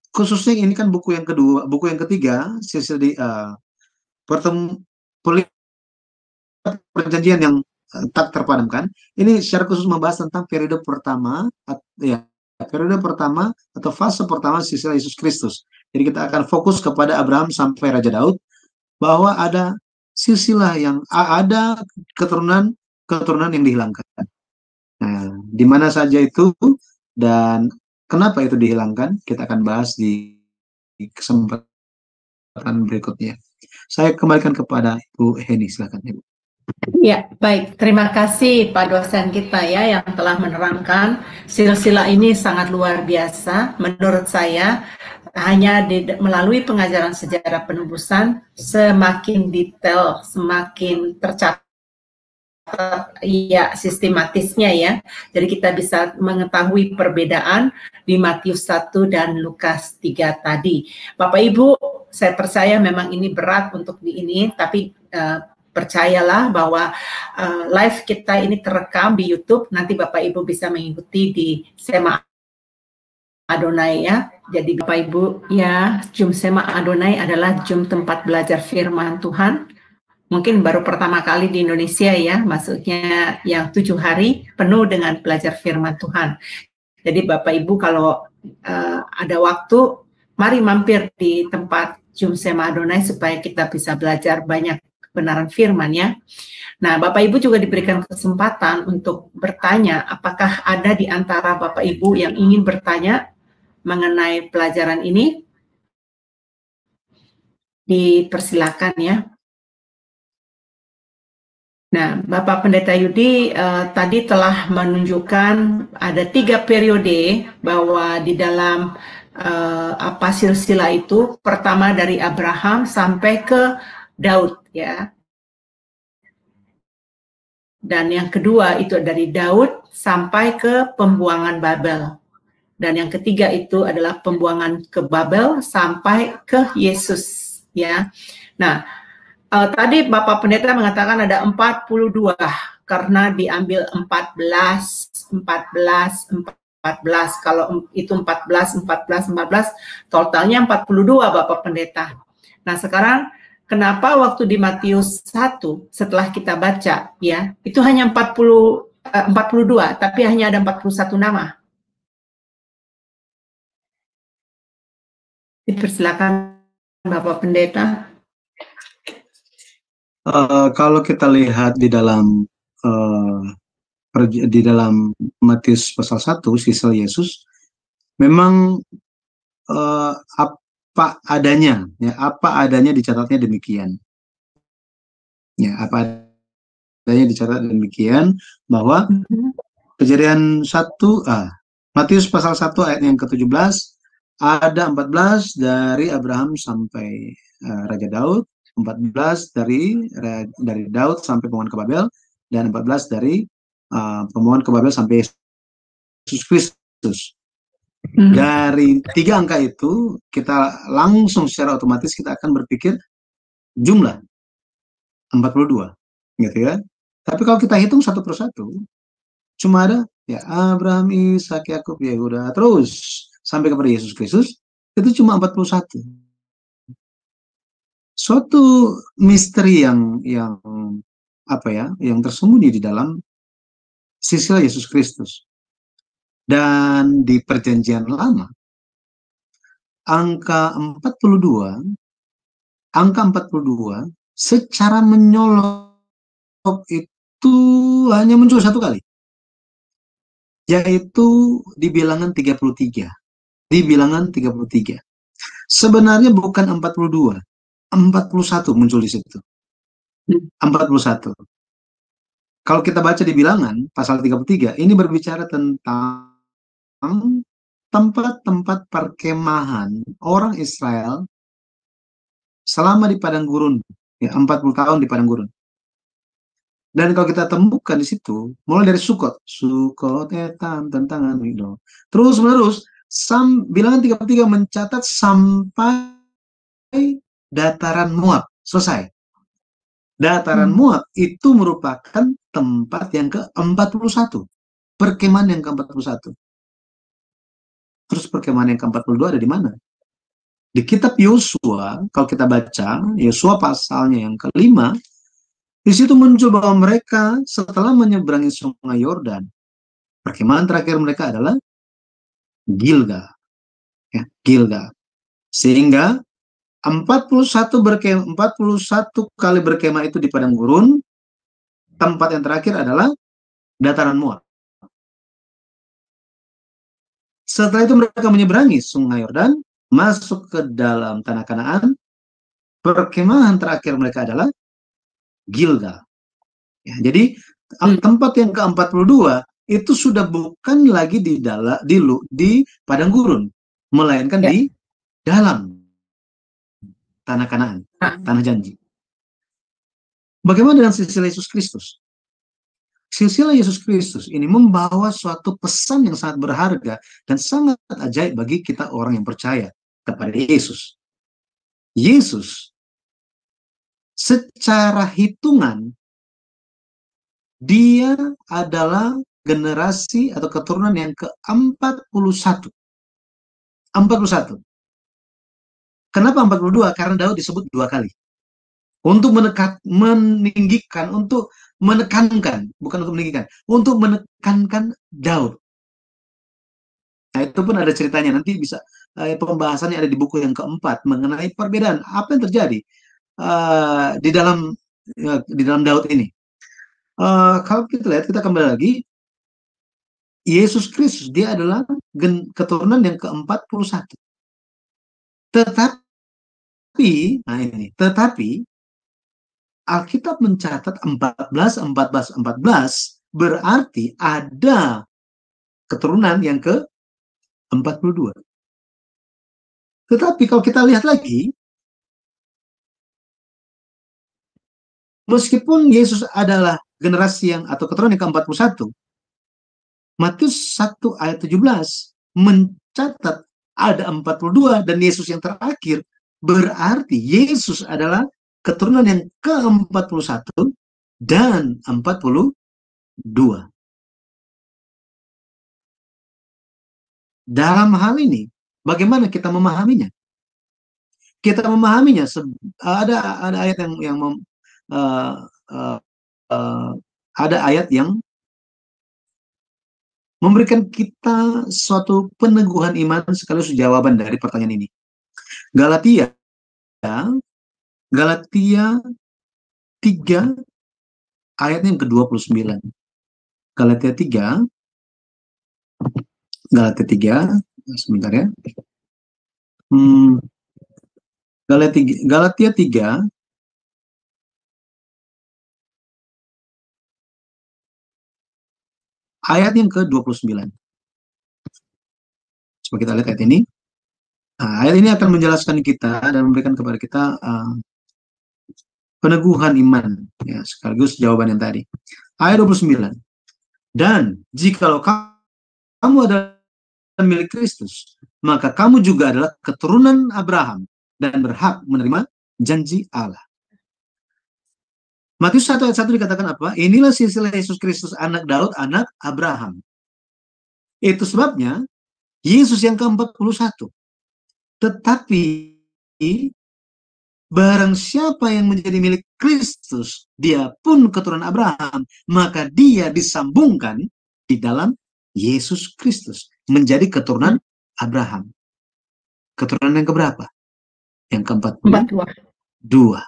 khususnya ini kan buku yang ketiga, silsilah perjanjian yang tak terpadamkan. Ini secara khusus membahas tentang periode pertama atau fase pertama silsilah Yesus Kristus. Jadi kita akan fokus kepada Abraham sampai Raja Daud, bahwa ada silsilah yang ada keturunan yang dihilangkan. Nah, di mana saja itu dan kenapa itu dihilangkan, kita akan bahas di kesempatan berikutnya. Saya kembalikan kepada Ibu Heni, silakan Ibu. Ya, baik. Terima kasih Pak dosen kita ya yang telah menerangkan silsilah ini sangat luar biasa. Menurut saya hanya melalui pengajaran sejarah penebusan semakin detail, semakin tercatat ya sistematisnya ya. Jadi kita bisa mengetahui perbedaan di Matius 1 dan Lukas 3 tadi. Bapak Ibu, saya percaya memang ini berat untuk tapi percayalah bahwa live kita ini terekam di YouTube. Nanti Bapak Ibu bisa mengikuti di Sema Adonai ya. Jadi Bapak Ibu ya, Jum Sema Adonai adalah Jum tempat belajar firman Tuhan. Mungkin baru pertama kali di Indonesia ya, maksudnya yang 7 hari penuh dengan belajar firman Tuhan. Jadi Bapak Ibu kalau ada waktu, mari mampir di tempat Jum Sema Adonai supaya kita bisa belajar banyak kebenaran firman ya. Nah, Bapak Ibu juga diberikan kesempatan untuk bertanya, apakah ada di antara Bapak Ibu yang ingin bertanya mengenai pelajaran ini? Dipersilakan ya. Nah, Bapak Pendeta Yudi tadi telah menunjukkan ada 3 periode bahwa di dalam silsilah itu, pertama dari Abraham sampai ke Daud ya. Dan yang kedua itu dari Daud sampai ke pembuangan Babel. Dan yang ketiga itu adalah pembuangan ke Babel sampai ke Yesus ya. Nah, tadi Bapak Pendeta mengatakan ada 42 karena diambil 14. Kalau itu 14, totalnya 42 Bapak Pendeta. Nah, sekarang kenapa waktu di Matius 1 setelah kita baca ya, itu hanya 42 tapi hanya ada 41 nama. Dipersilakan Bapak Pendeta. Kalau kita lihat di dalam Matius pasal 1 sisa Yesus memang apa adanya ya, apa adanya dicatatnya demikian ya, apa adanya dicatat demikian bahwa Kejadian 1 Matius pasal 1 ayat yang ke-17 ada 14 dari Abraham sampai Raja Daud, 14 dari Daud sampai pembuangan ke Babel, dan 14 dari pembuangan ke Babel sampai Yesus Kristus. Dari 3 angka itu kita langsung secara otomatis kita akan berpikir jumlah 42 gitu ya. Tapi kalau kita hitung satu persatu cuma ada ya Abraham, Ishak, Yakub, Yehuda terus sampai kepada Yesus Kristus itu cuma 41. Suatu misteri yang tersembunyi di dalam silsilah Yesus Kristus. Dan di Perjanjian Lama angka 42 secara menyolok itu hanya muncul 1 kali, yaitu di Bilangan 33. Di Bilangan 33. Sebenarnya bukan 42, 41 muncul di situ. 41. Kalau kita baca di Bilangan pasal 33, ini berbicara tentang tempat-tempat perkemahan orang Israel selama di padang gurun, ya 40 tahun di padang gurun. Dan kalau kita temukan di situ, mulai dari Sukot, Etam, tentangan, gitu. Terus menerus, Bilangan 33 mencatat sampai dataran Moab, selesai. Dataran Moab itu merupakan tempat yang ke-41, perkemahan yang ke-41. Terus perkemahan yang ke-42 ada di mana? Di kitab Yosua, kalau kita baca, Yosua pasalnya yang ke-5, di situ muncul bahwa mereka setelah menyeberangi sungai Yordan, perkemahan terakhir mereka adalah Gilgal. Ya, Gilgal. Sehingga 41 kali berkemah itu di padang gurun, tempat yang terakhir adalah dataran Moab. Setelah itu mereka menyeberangi sungai Yordan, masuk ke dalam tanah Kanaan, perkemahan terakhir mereka adalah Gilgal. Ya, jadi tempat yang ke-42 itu sudah bukan lagi di padang gurun, melainkan di dalam tanah Kanaan, tanah janji. Bagaimana dengan silsilah Yesus Kristus? Silsilah Yesus Kristus ini membawa suatu pesan yang sangat berharga dan sangat ajaib bagi kita orang yang percaya kepada Yesus. Yesus secara hitungan dia adalah generasi atau keturunan yang ke-41. 41. Kenapa 42? Karena Daud disebut 2 kali. Untuk meninggikan, untuk menekankan, bukan untuk meninggikan, untuk menekankan Daud. Nah, itu pun ada ceritanya, nanti bisa pembahasannya ada di buku yang keempat mengenai perbedaan apa yang terjadi di dalam Daud ini. Kalau kita lihat, kita kembali lagi, Yesus Kristus dia adalah keturunan yang ke-41. Tetapi Alkitab mencatat 14 berarti ada keturunan yang ke-42. Tetapi kalau kita lihat lagi, meskipun Yesus adalah generasi atau keturunan yang ke-41, Matius 1 ayat 17 mencatat ada 42 dan Yesus yang terakhir, berarti Yesus adalah keturunan yang ke-41 dan 42. Dalam hal ini, bagaimana kita memahaminya? Kita memahaminya, ada ayat ada ayat yang memberikan kita suatu peneguhan iman sekaligus jawaban dari pertanyaan ini. Galatia 3 ayatnya yang ke-29. Galatia 3 sebentar ya. Galatia 3 ayat yang ke-29. Coba kita lihat ayat ini. Ayat ini akan menjelaskan kita dan memberikan kepada kita peneguhan iman, ya, sekaligus jawaban yang tadi. Ayat 29. Dan jikalau kamu adalah milik Kristus, maka kamu juga adalah keturunan Abraham dan berhak menerima janji Allah. Matius 1 ayat 1 dikatakan apa? Inilah silsilah Yesus Kristus, anak Daud, anak Abraham. Itu sebabnya Yesus yang ke-41. Tetapi barang siapa yang menjadi milik Kristus, dia pun keturunan Abraham, maka dia disambungkan di dalam Yesus Kristus menjadi keturunan Abraham. Keturunan yang keberapa? Yang ke-42.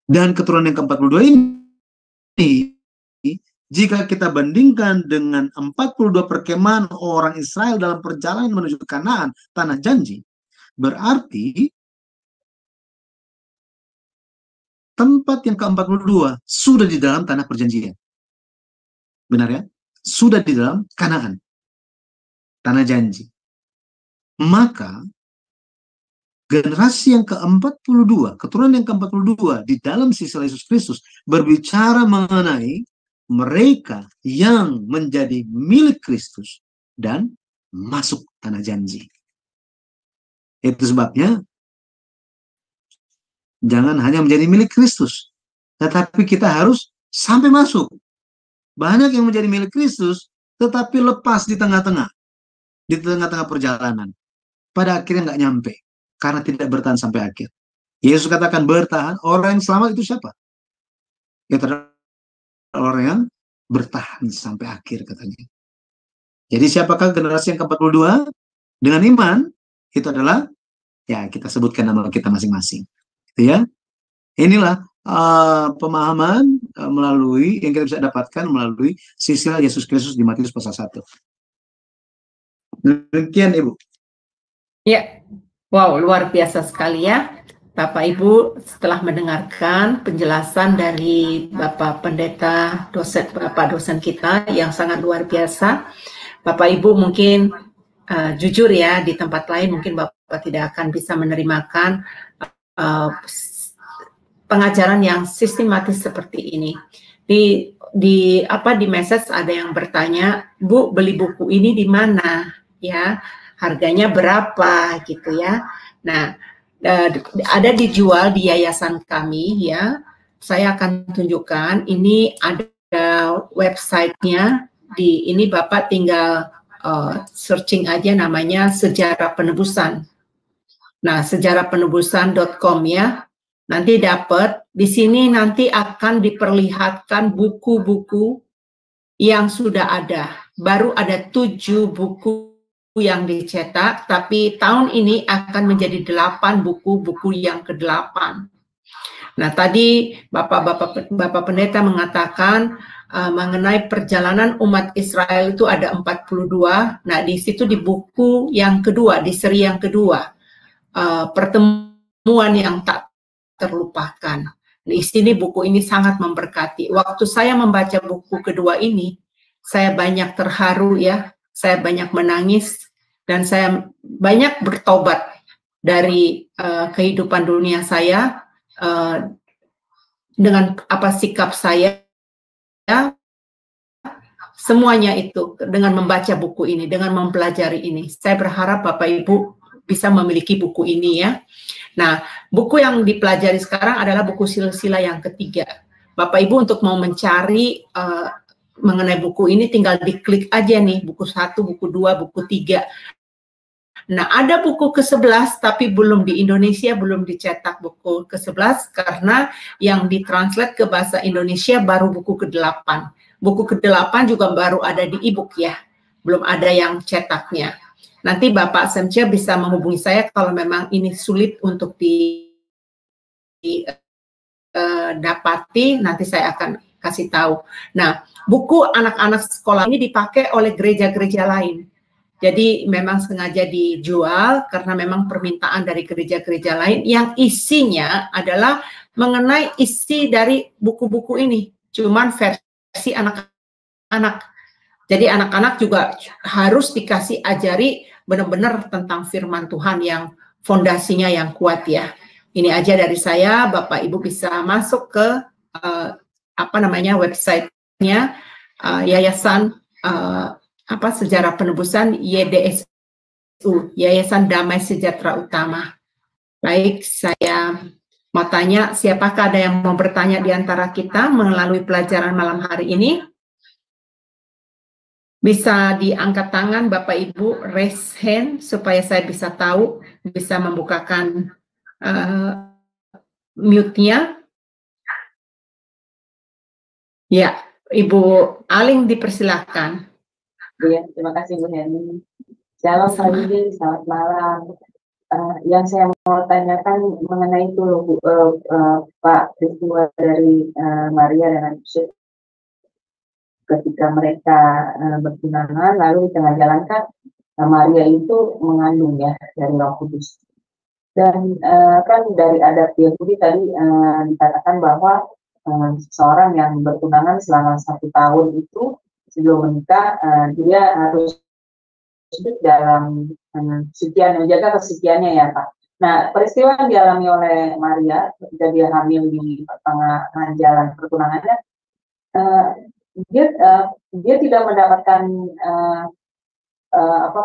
Dan keturunan yang ke-42 ini, jika kita bandingkan dengan 42 perkemahan orang Israel dalam perjalanan menuju ke Kanaan, tanah janji, berarti tempat yang ke-42 sudah di dalam tanah perjanjian. Benar ya? Sudah di dalam Kanaan, tanah janji. Maka generasi yang ke-42, keturunan yang ke-42 di dalam silsilah Yesus Kristus berbicara mengenai mereka yang menjadi milik Kristus dan masuk tanah janji. Itu sebabnya jangan hanya menjadi milik Kristus, tetapi kita harus sampai masuk. Banyak yang menjadi milik Kristus, tetapi lepas di tengah-tengah perjalanan. Pada akhirnya nggak nyampe, karena tidak bertahan sampai akhir. Yesus katakan bertahan, orang yang selamat itu siapa? Itu adalah orang yang bertahan sampai akhir, katanya. Jadi siapakah generasi yang ke-42? Dengan iman, itu adalah, ya kita sebutkan nama kita masing-masing. Ya, inilah pemahaman melalui yang kita bisa dapatkan melalui silsilah Yesus Kristus di Matius pasal 1. Demikian, Ibu. Ya, wow, luar biasa sekali ya. Bapak Ibu, setelah mendengarkan penjelasan dari Bapak Pendeta Bapak dosen kita yang sangat luar biasa, Bapak Ibu mungkin jujur ya, di tempat lain mungkin Bapak tidak akan bisa menerimakan pengajaran yang sistematis seperti ini. Di message ada yang bertanya, Bu, beli buku ini di mana? Ya, harganya berapa gitu ya. Nah, ada dijual di yayasan kami ya. Saya akan tunjukkan, ini ada websitenya. Ini Bapak tinggal searching aja, namanya Sejarah Penebusan. Nah, sejarahpenebusan.com ya. Nanti dapat, di sini nanti akan diperlihatkan buku-buku yang sudah ada. Baru ada 7 buku yang dicetak, tapi tahun ini akan menjadi 8 buku-buku yang ke-8. Nah, tadi Bapak Pendeta mengatakan mengenai perjalanan umat Israel itu ada 42. Nah, di situ di buku yang kedua, di seri yang kedua, pertemuan yang tak terlupakan. Di sini buku ini sangat memberkati. Waktu saya membaca buku kedua ini, saya banyak terharu ya, saya banyak menangis, dan saya banyak bertobat dari kehidupan dunia saya dengan apa sikap saya, semuanya itu dengan membaca buku ini, dengan mempelajari ini. Saya berharap Bapak Ibu bisa memiliki buku ini ya. Nah, buku yang dipelajari sekarang adalah buku silsilah yang ketiga. Bapak Ibu untuk mau mencari mengenai buku ini tinggal diklik aja nih, buku 1, buku 2, buku 3. Nah, ada buku ke-11 tapi belum di Indonesia, belum dicetak buku ke-11 karena yang ditranslate ke bahasa Indonesia baru buku ke-8. Buku ke-8 juga baru ada di e-book ya, belum ada yang cetaknya. Nanti Bapak Semcia bisa menghubungi saya kalau memang ini sulit untuk dapati, nanti saya akan kasih tahu. Nah, buku anak-anak sekolah ini dipakai oleh gereja-gereja lain. Jadi memang sengaja dijual karena memang permintaan dari gereja-gereja lain yang isinya adalah mengenai isi dari buku-buku ini. Cuman versi anak-anak. Jadi anak-anak juga harus dikasih ajari benar-benar tentang firman Tuhan yang fondasinya yang kuat ya. Ini aja dari saya, Bapak Ibu bisa masuk ke websitenya Yayasan Sejarah Penebusan YDSU, Yayasan Damai Sejahtera Utama. Baik, saya mau tanya, siapakah ada yang mau bertanya di antara kita melalui pelajaran malam hari ini? Bisa diangkat tangan Bapak Ibu, raise hand supaya saya bisa tahu, bisa membukakan mute-nya. Ya, Ibu Aling dipersilakan. Ya, terima kasih Bu Heni. Shalom Pak Yudi, selamat malam. Yang saya mau tanyakan mengenai itu Pak, peristiwa dari Maria dan Yusuf ketika mereka bertunangan, lalu di tengah jalan kan Maria itu mengandung ya dari Roh Kudus. Dan kan dari adat Yahudi tadi dikatakan bahwa seseorang yang bertunangan selama 1 tahun itu sebelum menikah dia harus hidup dalam kesucian, menjaga kesuciannya ya Pak. Nah, peristiwa yang dialami oleh Maria ketika dia hamil di pertengahan jalan pertunangannya, dia tidak mendapatkan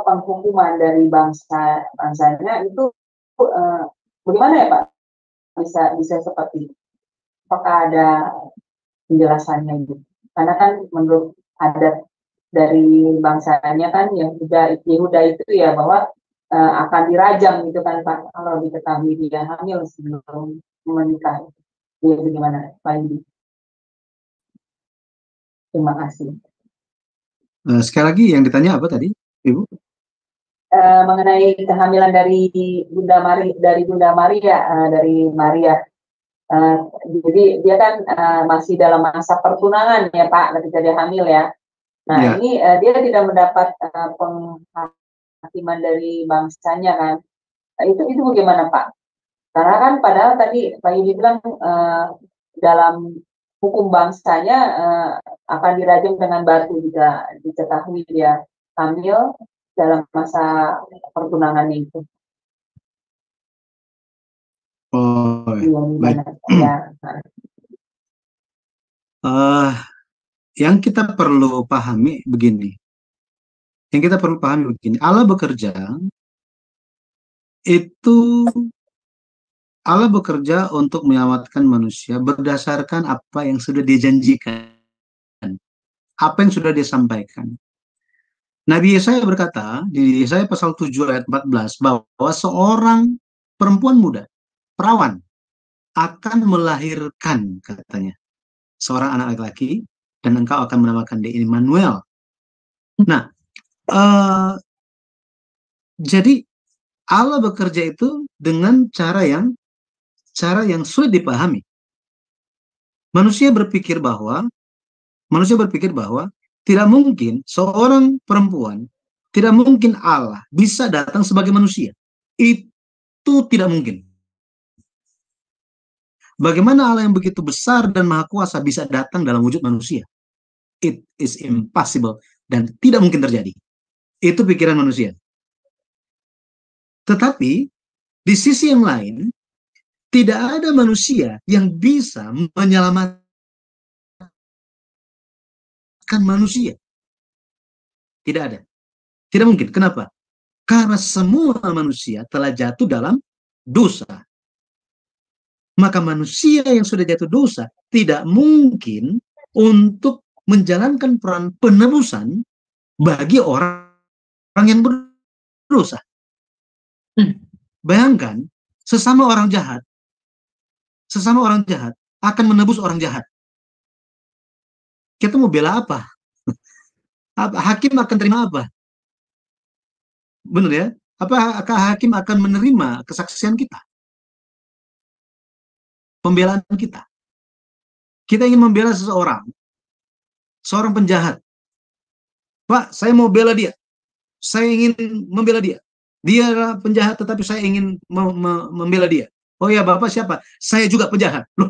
penghukuman dari bangsanya itu bagaimana ya Pak bisa seperti itu? Apakah ada penjelasannya gitu? Karena kan menurut adat dari bangsanya kan Yehuda itu ya bahwa akan dirajam gitu kan Pak kalau diketahui dia hamil sebelum menikah. Ya bagaimana Pak Yudi? Terima kasih. Sekali lagi yang ditanya apa tadi, Ibu? Mengenai kehamilan dari Bunda Maria, dari Maria. Jadi dia kan masih dalam masa pertunangan ya Pak ketika dia hamil ya. Nah ya. Ini dia tidak mendapat penghakiman dari bangsanya kan. Itu bagaimana Pak? Karena kan padahal tadi Pak Yudi bilang dalam hukum bangsanya akan dirajam dengan batu jika diketahui dia hamil dalam masa pertunangan itu. Oh, Iya, baik. ya. Yang kita perlu pahami begini. Yang kita perlu pahami begini. Allah bekerja untuk menyelamatkan manusia berdasarkan apa yang sudah dijanjikan, apa yang sudah disampaikan. Nabi Yesaya berkata di Yesaya pasal 7 ayat 14 bahwa seorang perempuan muda, perawan, akan melahirkan, katanya, seorang anak laki-laki, dan engkau akan menamakan dia Immanuel. Nah, jadi Allah bekerja itu dengan cara yang sulit dipahami. Manusia berpikir bahwa tidak mungkin seorang perempuan, tidak mungkin Allah bisa datang sebagai manusia. Itu tidak mungkin. Bagaimana Allah yang begitu besar dan maha kuasa bisa datang dalam wujud manusia? It is impossible dan tidak mungkin terjadi. Itu pikiran manusia. Tetapi di sisi yang lain, tidak ada manusia yang bisa menyelamatkan manusia. Tidak ada. Tidak mungkin. Kenapa? Karena semua manusia telah jatuh dalam dosa. Maka manusia yang sudah jatuh dosa tidak mungkin untuk menjalankan peran penebusan bagi orang yang berdosa. Bayangkan, sesama orang jahat akan menebus orang jahat. Kita mau bela apa? Hakim akan terima apa? Benar ya? Apakah hakim akan menerima kesaksian kita? Pembelaan kita. Kita ingin membela seorang penjahat. Pak, saya mau bela dia. Saya ingin membela dia. Dia adalah penjahat, tetapi saya ingin membela dia. Oh ya, Bapak siapa? Saya juga penjahat. Loh,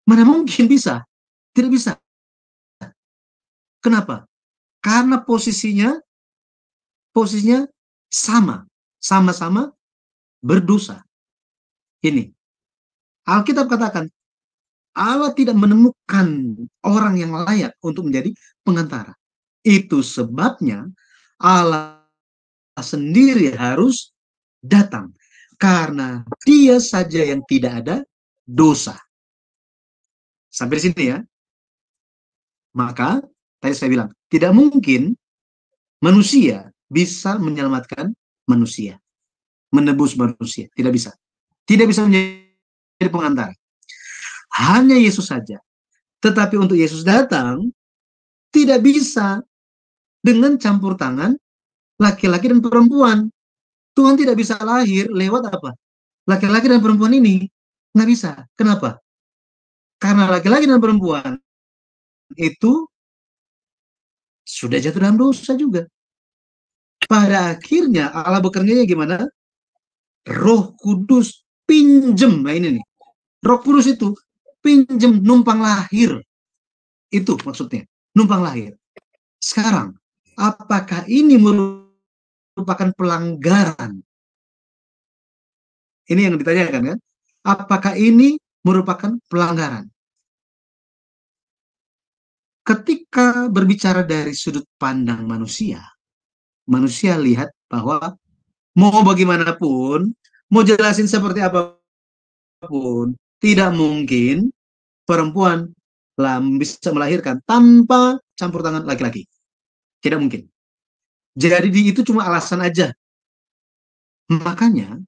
mana mungkin bisa? Tidak bisa. Kenapa? Karena posisinya sama-sama berdosa. Ini. Alkitab katakan, Allah tidak menemukan orang yang layak untuk menjadi pengantara. Itu sebabnya Allah sendiri harus datang. Karena dia saja yang tidak ada dosa. Sampai di sini ya. Maka, tadi saya bilang, tidak mungkin manusia bisa menyelamatkan manusia. Menebus manusia. Tidak bisa. Tidak bisa menjadi pengantara. Hanya Yesus saja. Tetapi untuk Yesus datang, tidak bisa dengan campur tangan laki-laki dan perempuan. Tuhan tidak bisa lahir lewat apa? Laki-laki dan perempuan ini. Nggak bisa. Kenapa? Karena laki-laki dan perempuan itu sudah jatuh dalam dosa juga. Pada akhirnya Allah bekerjanya gimana? Roh Kudus pinjem. Nah ini nih. Roh Kudus itu pinjem, numpang lahir. Itu maksudnya, numpang lahir. Sekarang, apakah ini merupakan pelanggaran? Ini yang ditanyakan kan? Apakah ini merupakan pelanggaran? Ketika berbicara dari sudut pandang manusia lihat bahwa mau bagaimanapun, mau jelasin seperti apapun, tidak mungkin perempuan bisa melahirkan tanpa campur tangan laki-laki. Tidak mungkin. Jadi itu cuma alasan aja. Makanya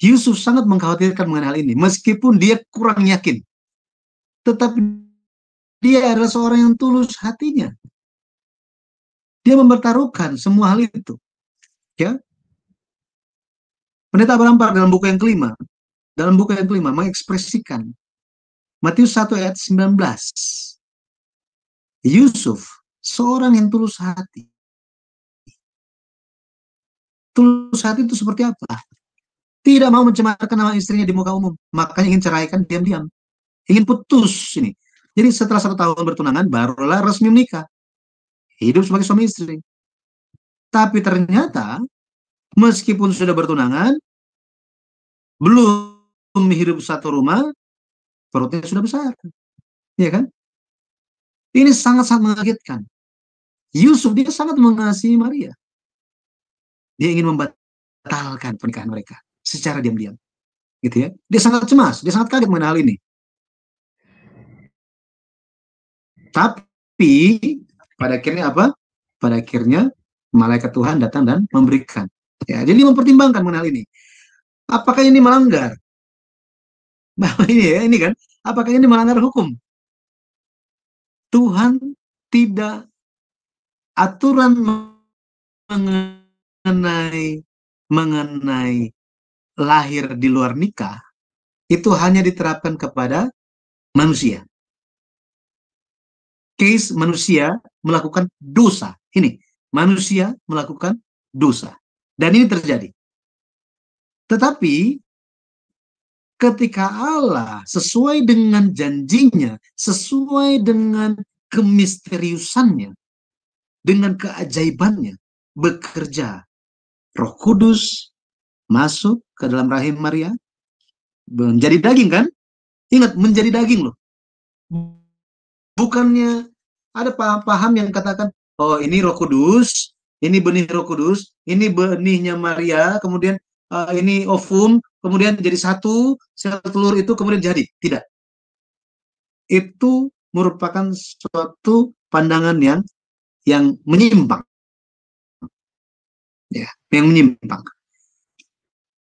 Yusuf sangat mengkhawatirkan mengenai hal ini, meskipun dia kurang yakin. Tetapi dia adalah seorang yang tulus hatinya. Dia mempertaruhkan semua hal itu. Ya. Pendeta Abraham dalam buku yang kelima mengekspresikan Matius 1 ayat 19. Yusuf, seorang yang tulus hati. Tulus hati itu seperti apa? Tidak mau mencemarkan nama istrinya di muka umum. Makanya ingin ceraikan diam-diam. Ingin putus ini. Jadi setelah 1 tahun bertunangan, barulah resmi menikah. Hidup sebagai suami istri. Tapi ternyata, meskipun sudah bertunangan, belum hidup satu rumah, perutnya sudah besar. Ya kan? Ini sangat-sangat mengagetkan. Yusuf dia sangat mengasihi Maria. Dia ingin membatalkan pernikahan mereka secara diam-diam. Gitu ya. Dia sangat cemas, dia sangat kaget mengenai hal ini. Tapi pada akhirnya apa? Pada akhirnya malaikat Tuhan datang dan memberikan. Ya, jadi mempertimbangkan mengenai hal ini. Apakah ini melanggar? ini kan, apakah ini melanggar hukum? Tuhan tidak aturan mengenai lahir di luar nikah itu hanya diterapkan kepada manusia. Case manusia melakukan dosa. Ini, manusia melakukan dosa. Dan ini terjadi. Tetapi ketika Allah sesuai dengan janjinya, sesuai dengan kemisteriusannya, dengan keajaibannya, bekerja. Roh Kudus masuk ke dalam rahim Maria, menjadi daging kan? Ingat, menjadi daging loh. Bukannya ada paham yang katakan, oh ini Roh Kudus, ini benih Roh Kudus, ini benihnya Maria, kemudian ini ovum, kemudian jadi satu, sel telur itu kemudian jadi. Tidak. Itu merupakan suatu pandangan yang menyimpang. Ya, yang menyimpang.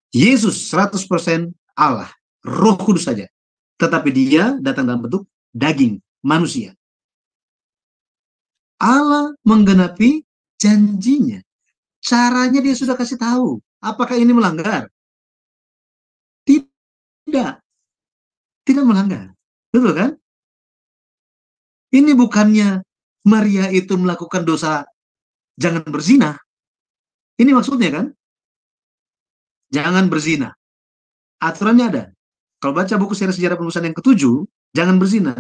Yesus 100% Allah, Roh Kudus saja. Tetapi dia datang dalam bentuk daging, manusia. Allah menggenapi janjinya. Caranya dia sudah kasih tahu. Apakah ini melanggar? Tidak. Tidak melanggar. Betul kan? Ini bukannya Maria itu melakukan dosa jangan berzina. Ini maksudnya kan? Jangan berzina. Aturannya ada. Kalau baca buku seri sejarah penebusan yang ke-7, jangan berzina.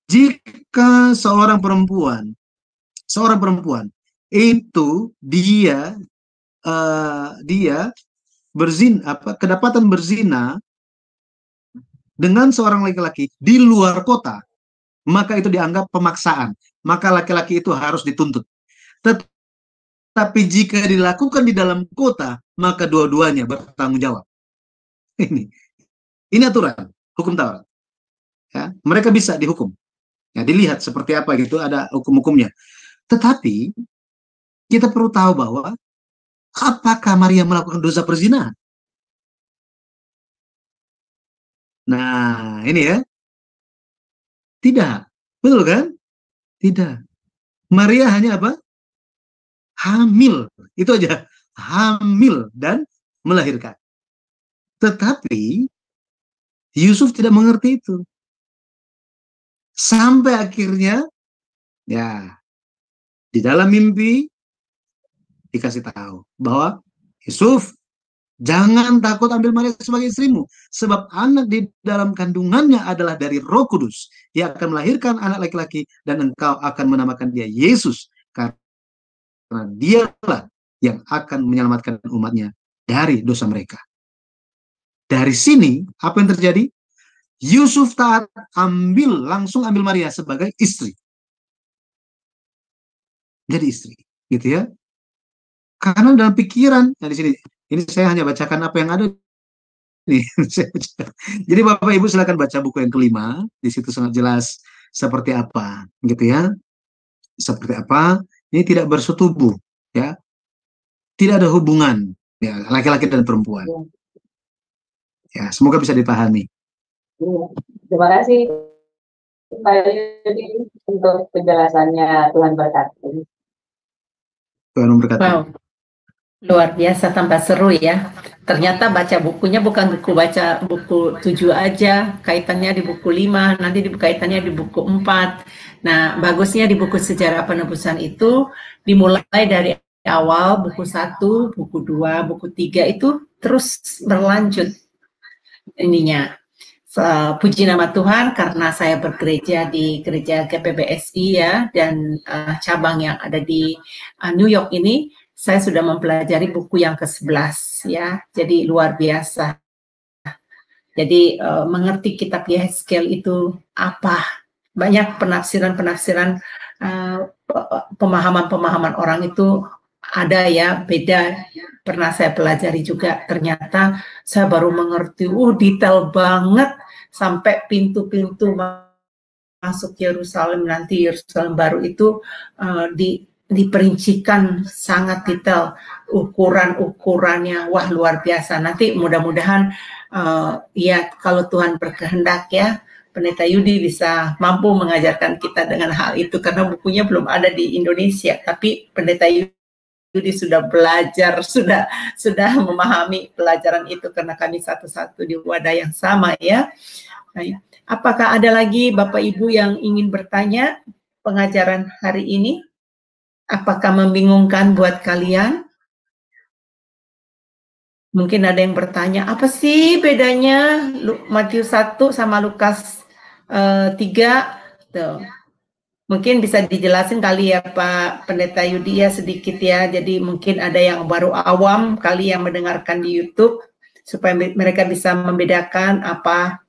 Jika seorang perempuan itu dia berzina, kedapatan berzina dengan seorang laki-laki di luar kota, maka itu dianggap pemaksaan. Maka laki-laki itu harus dituntut. Tapi jika dilakukan di dalam kota, maka dua-duanya bertanggung jawab. Ini aturan hukum Taurat. Ya, mereka bisa dihukum. Ya, dilihat seperti apa gitu, ada hukum-hukumnya. Tetapi kita perlu tahu bahwa apakah Maria melakukan dosa perzinahan? Nah, ini ya. Tidak. Betul kan? Tidak. Maria hanya apa? Hamil. Itu aja. Hamil dan melahirkan. Tetapi Yusuf tidak mengerti itu. Sampai akhirnya, ya, di dalam mimpi dikasih tahu bahwa Yusuf, jangan takut ambil Maria sebagai istrimu, sebab anak di dalam kandungannya adalah dari Roh Kudus. Dia akan melahirkan anak laki-laki dan engkau akan menamakan dia Yesus, karena dialah yang akan menyelamatkan umatnya dari dosa mereka. Dari sini, apa yang terjadi? Yusuf taat langsung ambil Maria sebagai istri. Jadi istri, gitu ya. Karena dalam pikiran, nah di sini, ini saya hanya bacakan apa yang ada. Nih, jadi Bapak Ibu silakan baca buku yang kelima, di situ sangat jelas seperti apa, gitu ya. Seperti apa? Ini tidak bersetubuh, ya. Tidak ada hubungan, ya, laki-laki dan perempuan. Ya, semoga bisa dipahami. Terima kasih Pak Yudi untuk penjelasannya. Tuhan berkati. Tuhan memberkati. Wow, luar biasa, tambah seru ya. Ternyata baca bukunya bukan baca buku 7 aja, kaitannya di buku 5, nanti kaitannya di buku 4. Nah, bagusnya di buku sejarah penebusan itu dimulai dari awal, buku 1, buku 2, buku 3 itu terus berlanjut ininya. Puji nama Tuhan karena saya bergereja di gereja GPBSI ya, dan cabang yang ada di New York ini, saya sudah mempelajari buku yang ke-11 ya, jadi luar biasa. Jadi mengerti kitab Yehezkiel itu apa, banyak penafsiran-penafsiran, pemahaman-pemahaman orang itu ada ya, beda. Pernah saya pelajari juga, ternyata saya baru mengerti, detail banget, sampai pintu-pintu masuk Yerusalem, nanti Yerusalem baru itu diperincikan sangat detail, ukuran-ukurannya, wah luar biasa. Nanti mudah-mudahan ya kalau Tuhan berkehendak ya, Pendeta Yudi bisa mampu mengajarkan kita dengan hal itu, karena bukunya belum ada di Indonesia, tapi Pendeta Yudi sudah belajar, sudah memahami pelajaran itu, karena kami satu-satu di wadah yang sama ya. Nah, apakah ada lagi Bapak Ibu yang ingin bertanya pengajaran hari ini? Apakah membingungkan buat kalian? Mungkin ada yang bertanya, apa sih bedanya Matius 1 sama Lukas 3? Tuh. Mungkin bisa dijelasin kali ya Pak Pendeta Yudi ya, sedikit ya. Jadi mungkin ada yang baru awam kali yang mendengarkan di YouTube, supaya mereka bisa membedakan apa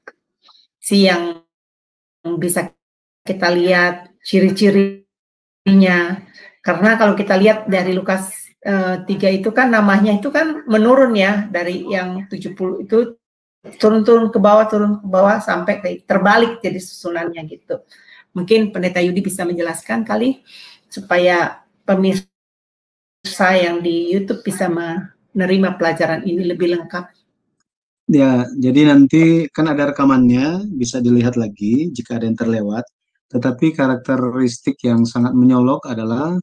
sih yang bisa kita lihat ciri-cirinya. Karena kalau kita lihat dari Lukas 3 itu kan namanya itu kan menurun ya, dari yang 70 itu turun ke bawah sampai terbalik jadi susunannya gitu. Mungkin Pendeta Yudi bisa menjelaskan kali, supaya pemirsa yang di YouTube bisa menerima pelajaran ini lebih lengkap. Ya, jadi nanti kan ada rekamannya, bisa dilihat lagi jika ada yang terlewat. Tetapi karakteristik yang sangat menyolok adalah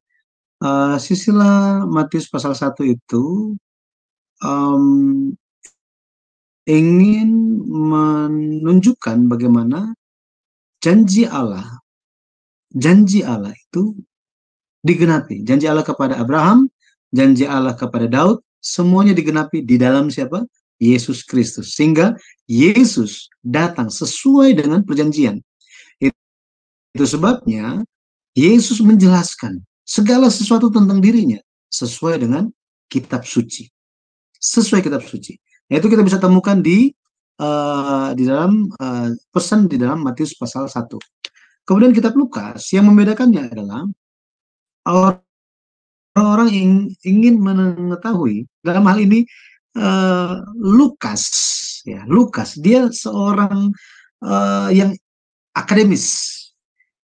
sisilah Matius pasal 1 itu ingin menunjukkan bagaimana janji Allah itu digenapi. Janji Allah kepada Abraham, janji Allah kepada Daud, semuanya digenapi di dalam siapa? Yesus Kristus. Sehingga Yesus datang sesuai dengan perjanjian. Itu sebabnya Yesus menjelaskan segala sesuatu tentang dirinya sesuai dengan kitab suci. Sesuai kitab suci. Nah, itu kita bisa temukan di dalam pesan di dalam Matius pasal 1. Kemudian kitab Lukas yang membedakannya adalah orang-orang ingin mengetahui, dalam hal ini Lukas dia seorang yang akademis.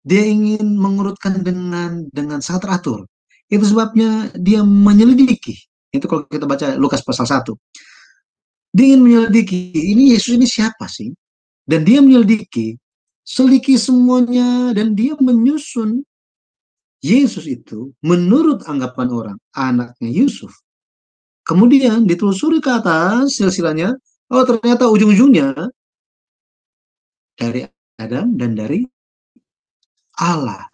Dia ingin mengurutkan dengan sangat teratur. Itu sebabnya dia menyelidiki. Itu kalau kita baca Lukas pasal 1. Dia ingin menyelidiki, ini Yesus ini siapa sih? Dan dia menyelidiki, seliki semuanya, dan dia menyusun Yesus itu menurut anggapan orang, anaknya Yusuf. Kemudian ditelusuri ke atas silsilahnya, ternyata ujung-ujungnya dari Adam dan dari Allah.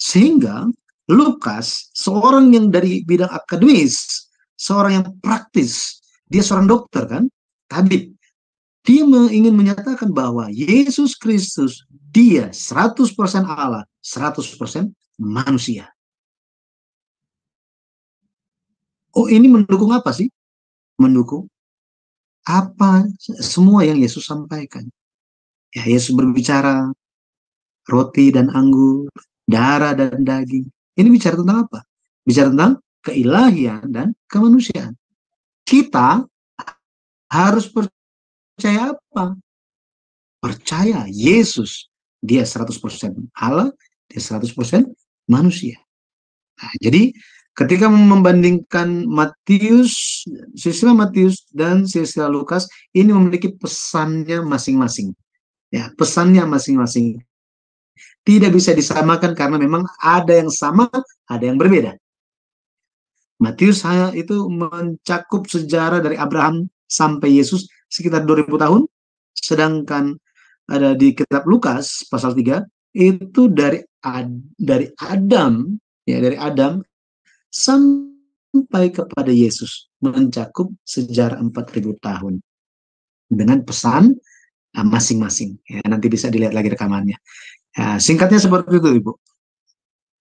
Sehingga Lukas, seorang yang dari bidang akademis, seorang yang praktis, dia seorang dokter kan, tabib. Dia ingin menyatakan bahwa Yesus Kristus, dia 100% Allah, 100% manusia. Oh, ini mendukung apa sih? Mendukung apa semua yang Yesus sampaikan. Ya, Yesus berbicara roti dan anggur, darah dan daging. Ini bicara tentang apa? Bicara tentang keilahian dan kemanusiaan. Kita harus percaya apa? Percaya Yesus, dia 100% Allah, dia 100% manusia. Nah, jadi ketika membandingkan Matius, silsilah Matius dan silsilah Lukas, ini memiliki pesannya masing-masing. Ya, pesannya masing-masing. Tidak bisa disamakan karena memang ada yang sama, ada yang berbeda. Matius itu mencakup sejarah dari Abraham sampai Yesus sekitar 2000 tahun, sedangkan ada di kitab Lukas pasal 3 itu dari Adam sampai sampai kepada Yesus, mencakup sejarah 4.000 tahun dengan pesan masing-masing. Ya, nanti bisa dilihat lagi rekamannya. Ya, singkatnya seperti itu, Ibu.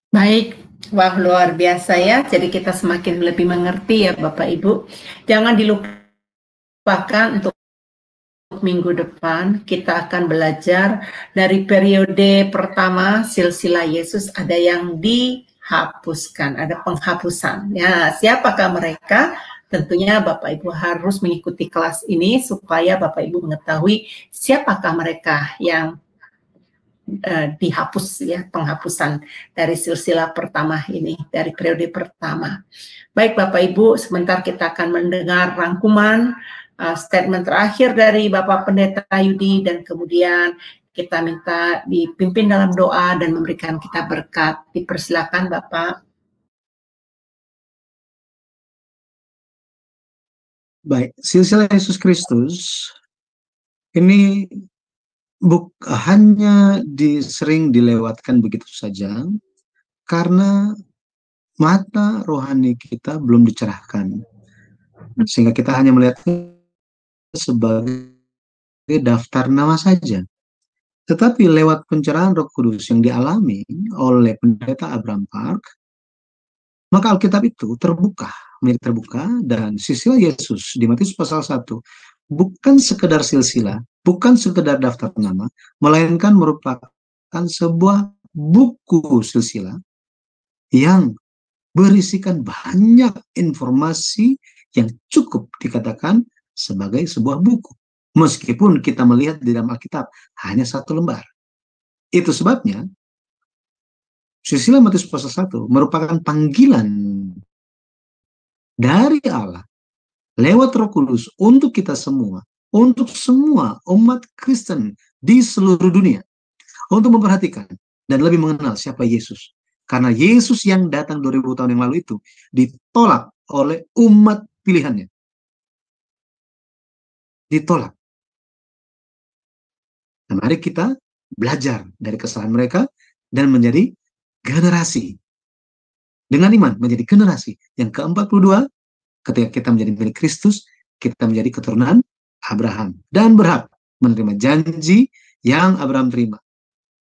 Baik, wah luar biasa ya. Jadi kita semakin lebih mengerti ya Bapak Ibu. Jangan dilupakan untuk minggu depan kita akan belajar dari periode pertama silsilah Yesus, ada yang dihapuskan, ada penghapusan. Ya, siapakah mereka? Tentunya Bapak Ibu harus mengikuti kelas ini supaya Bapak Ibu mengetahui siapakah mereka yang dihapus ya, penghapusan dari silsilah pertama ini, dari periode pertama. Baik Bapak Ibu, sebentar kita akan mendengar rangkuman statement terakhir dari Bapak Pendeta Yudi, dan kemudian kita minta dipimpin dalam doa dan memberikan kita berkat. Dipersilakan Bapak. Baik, silsilah Yesus Kristus ini hanya sering dilewatkan begitu saja karena mata rohani kita belum dicerahkan, sehingga kita hanya melihatnya sebagai daftar nama saja. Tetapi lewat pencerahan Roh Kudus yang dialami oleh Pendeta Abraham Park, maka Alkitab itu terbuka, dan silsilah Yesus di Matius pasal 1 bukan sekedar silsilah, bukan sekedar daftar nama, melainkan merupakan sebuah buku silsilah yang berisikan banyak informasi yang cukup dikatakan sebagai sebuah buku. Meskipun kita melihat di dalam Alkitab hanya 1 lembar. Itu sebabnya silsilah Matius pasal 1 merupakan panggilan dari Allah lewat Roh Kudus untuk kita semua, untuk semua umat Kristen di seluruh dunia, untuk memperhatikan dan lebih mengenal siapa Yesus. Karena Yesus yang datang 2000 tahun yang lalu itu ditolak oleh umat pilihannya. Ditolak. Nah, mari kita belajar dari kesalahan mereka dan menjadi generasi. Dengan iman menjadi generasi yang ke-42. Ketika kita menjadi milik Kristus, kita menjadi keturunan Abraham dan berhak menerima janji yang Abraham terima.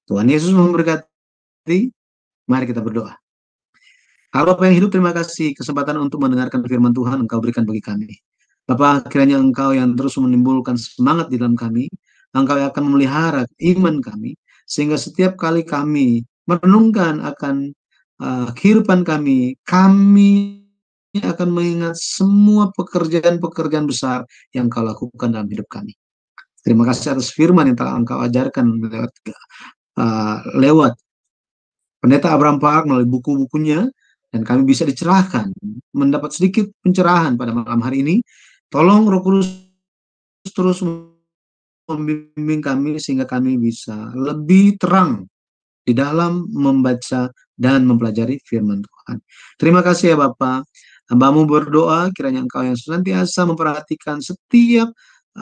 Tuhan Yesus memberkati. Mari kita berdoa. Allah Bapa yang hidup, terima kasih kesempatan untuk mendengarkan firman Tuhan Engkau berikan bagi kami. Bapa, kiranya Engkau yang terus menimbulkan semangat di dalam kami, Engkau yang akan memelihara iman kami, sehingga setiap kali kami merenungkan akan kehidupan kami akan mengingat semua pekerjaan-pekerjaan besar yang Engkau lakukan dalam hidup kami. Terima kasih atas firman yang telah Engkau ajarkan lewat Pendeta Abraham Park melalui buku-bukunya, dan kami bisa dicerahkan, mendapat sedikit pencerahan pada malam hari ini. Tolong Roh Kudus terus membimbing kami sehingga kami bisa lebih terang di dalam membaca dan mempelajari firman Tuhan. Terima kasih ya Bapak. Hamba-Mu berdoa kiranya Engkau yang senantiasa memperhatikan setiap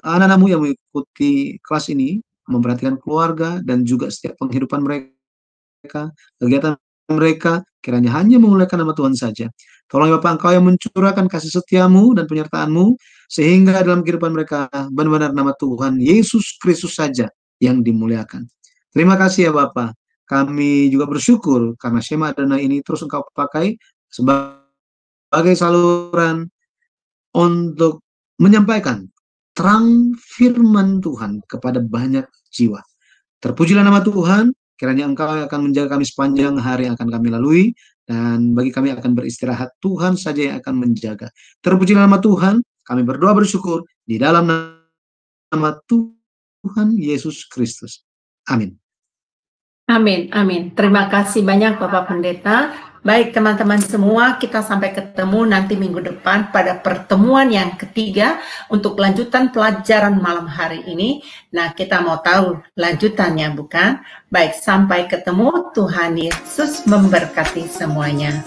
anak-anak-Mu yang mengikuti kelas ini, memperhatikan keluarga dan juga setiap penghidupan mereka, kegiatan mereka, kiranya hanya memuliakan nama Tuhan saja. Tolong ya Bapak, Engkau yang mencurahkan kasih setia-Mu dan penyertaan-Mu, sehingga dalam kehidupan mereka benar-benar nama Tuhan Yesus Kristus saja yang dimuliakan. Terima kasih ya Bapak. Kami juga bersyukur karena Shema Adonai ini terus Engkau pakai sebagai saluran untuk menyampaikan terang firman Tuhan kepada banyak jiwa. Terpujilah nama Tuhan, kiranya Engkau akan menjaga kami sepanjang hari yang akan kami lalui, dan bagi kami akan beristirahat, Tuhan saja yang akan menjaga. Terpujilah nama Tuhan, kami berdoa bersyukur di dalam nama Tuhan Yesus Kristus. Amin. Amin, amin. Terima kasih banyak Bapak Pendeta. Baik teman-teman semua, kita sampai ketemu nanti minggu depan pada pertemuan yang ketiga untuk lanjutan pelajaran malam hari ini. Nah, kita mau tahu lanjutannya bukan? Baik, sampai ketemu. Tuhan Yesus memberkati semuanya.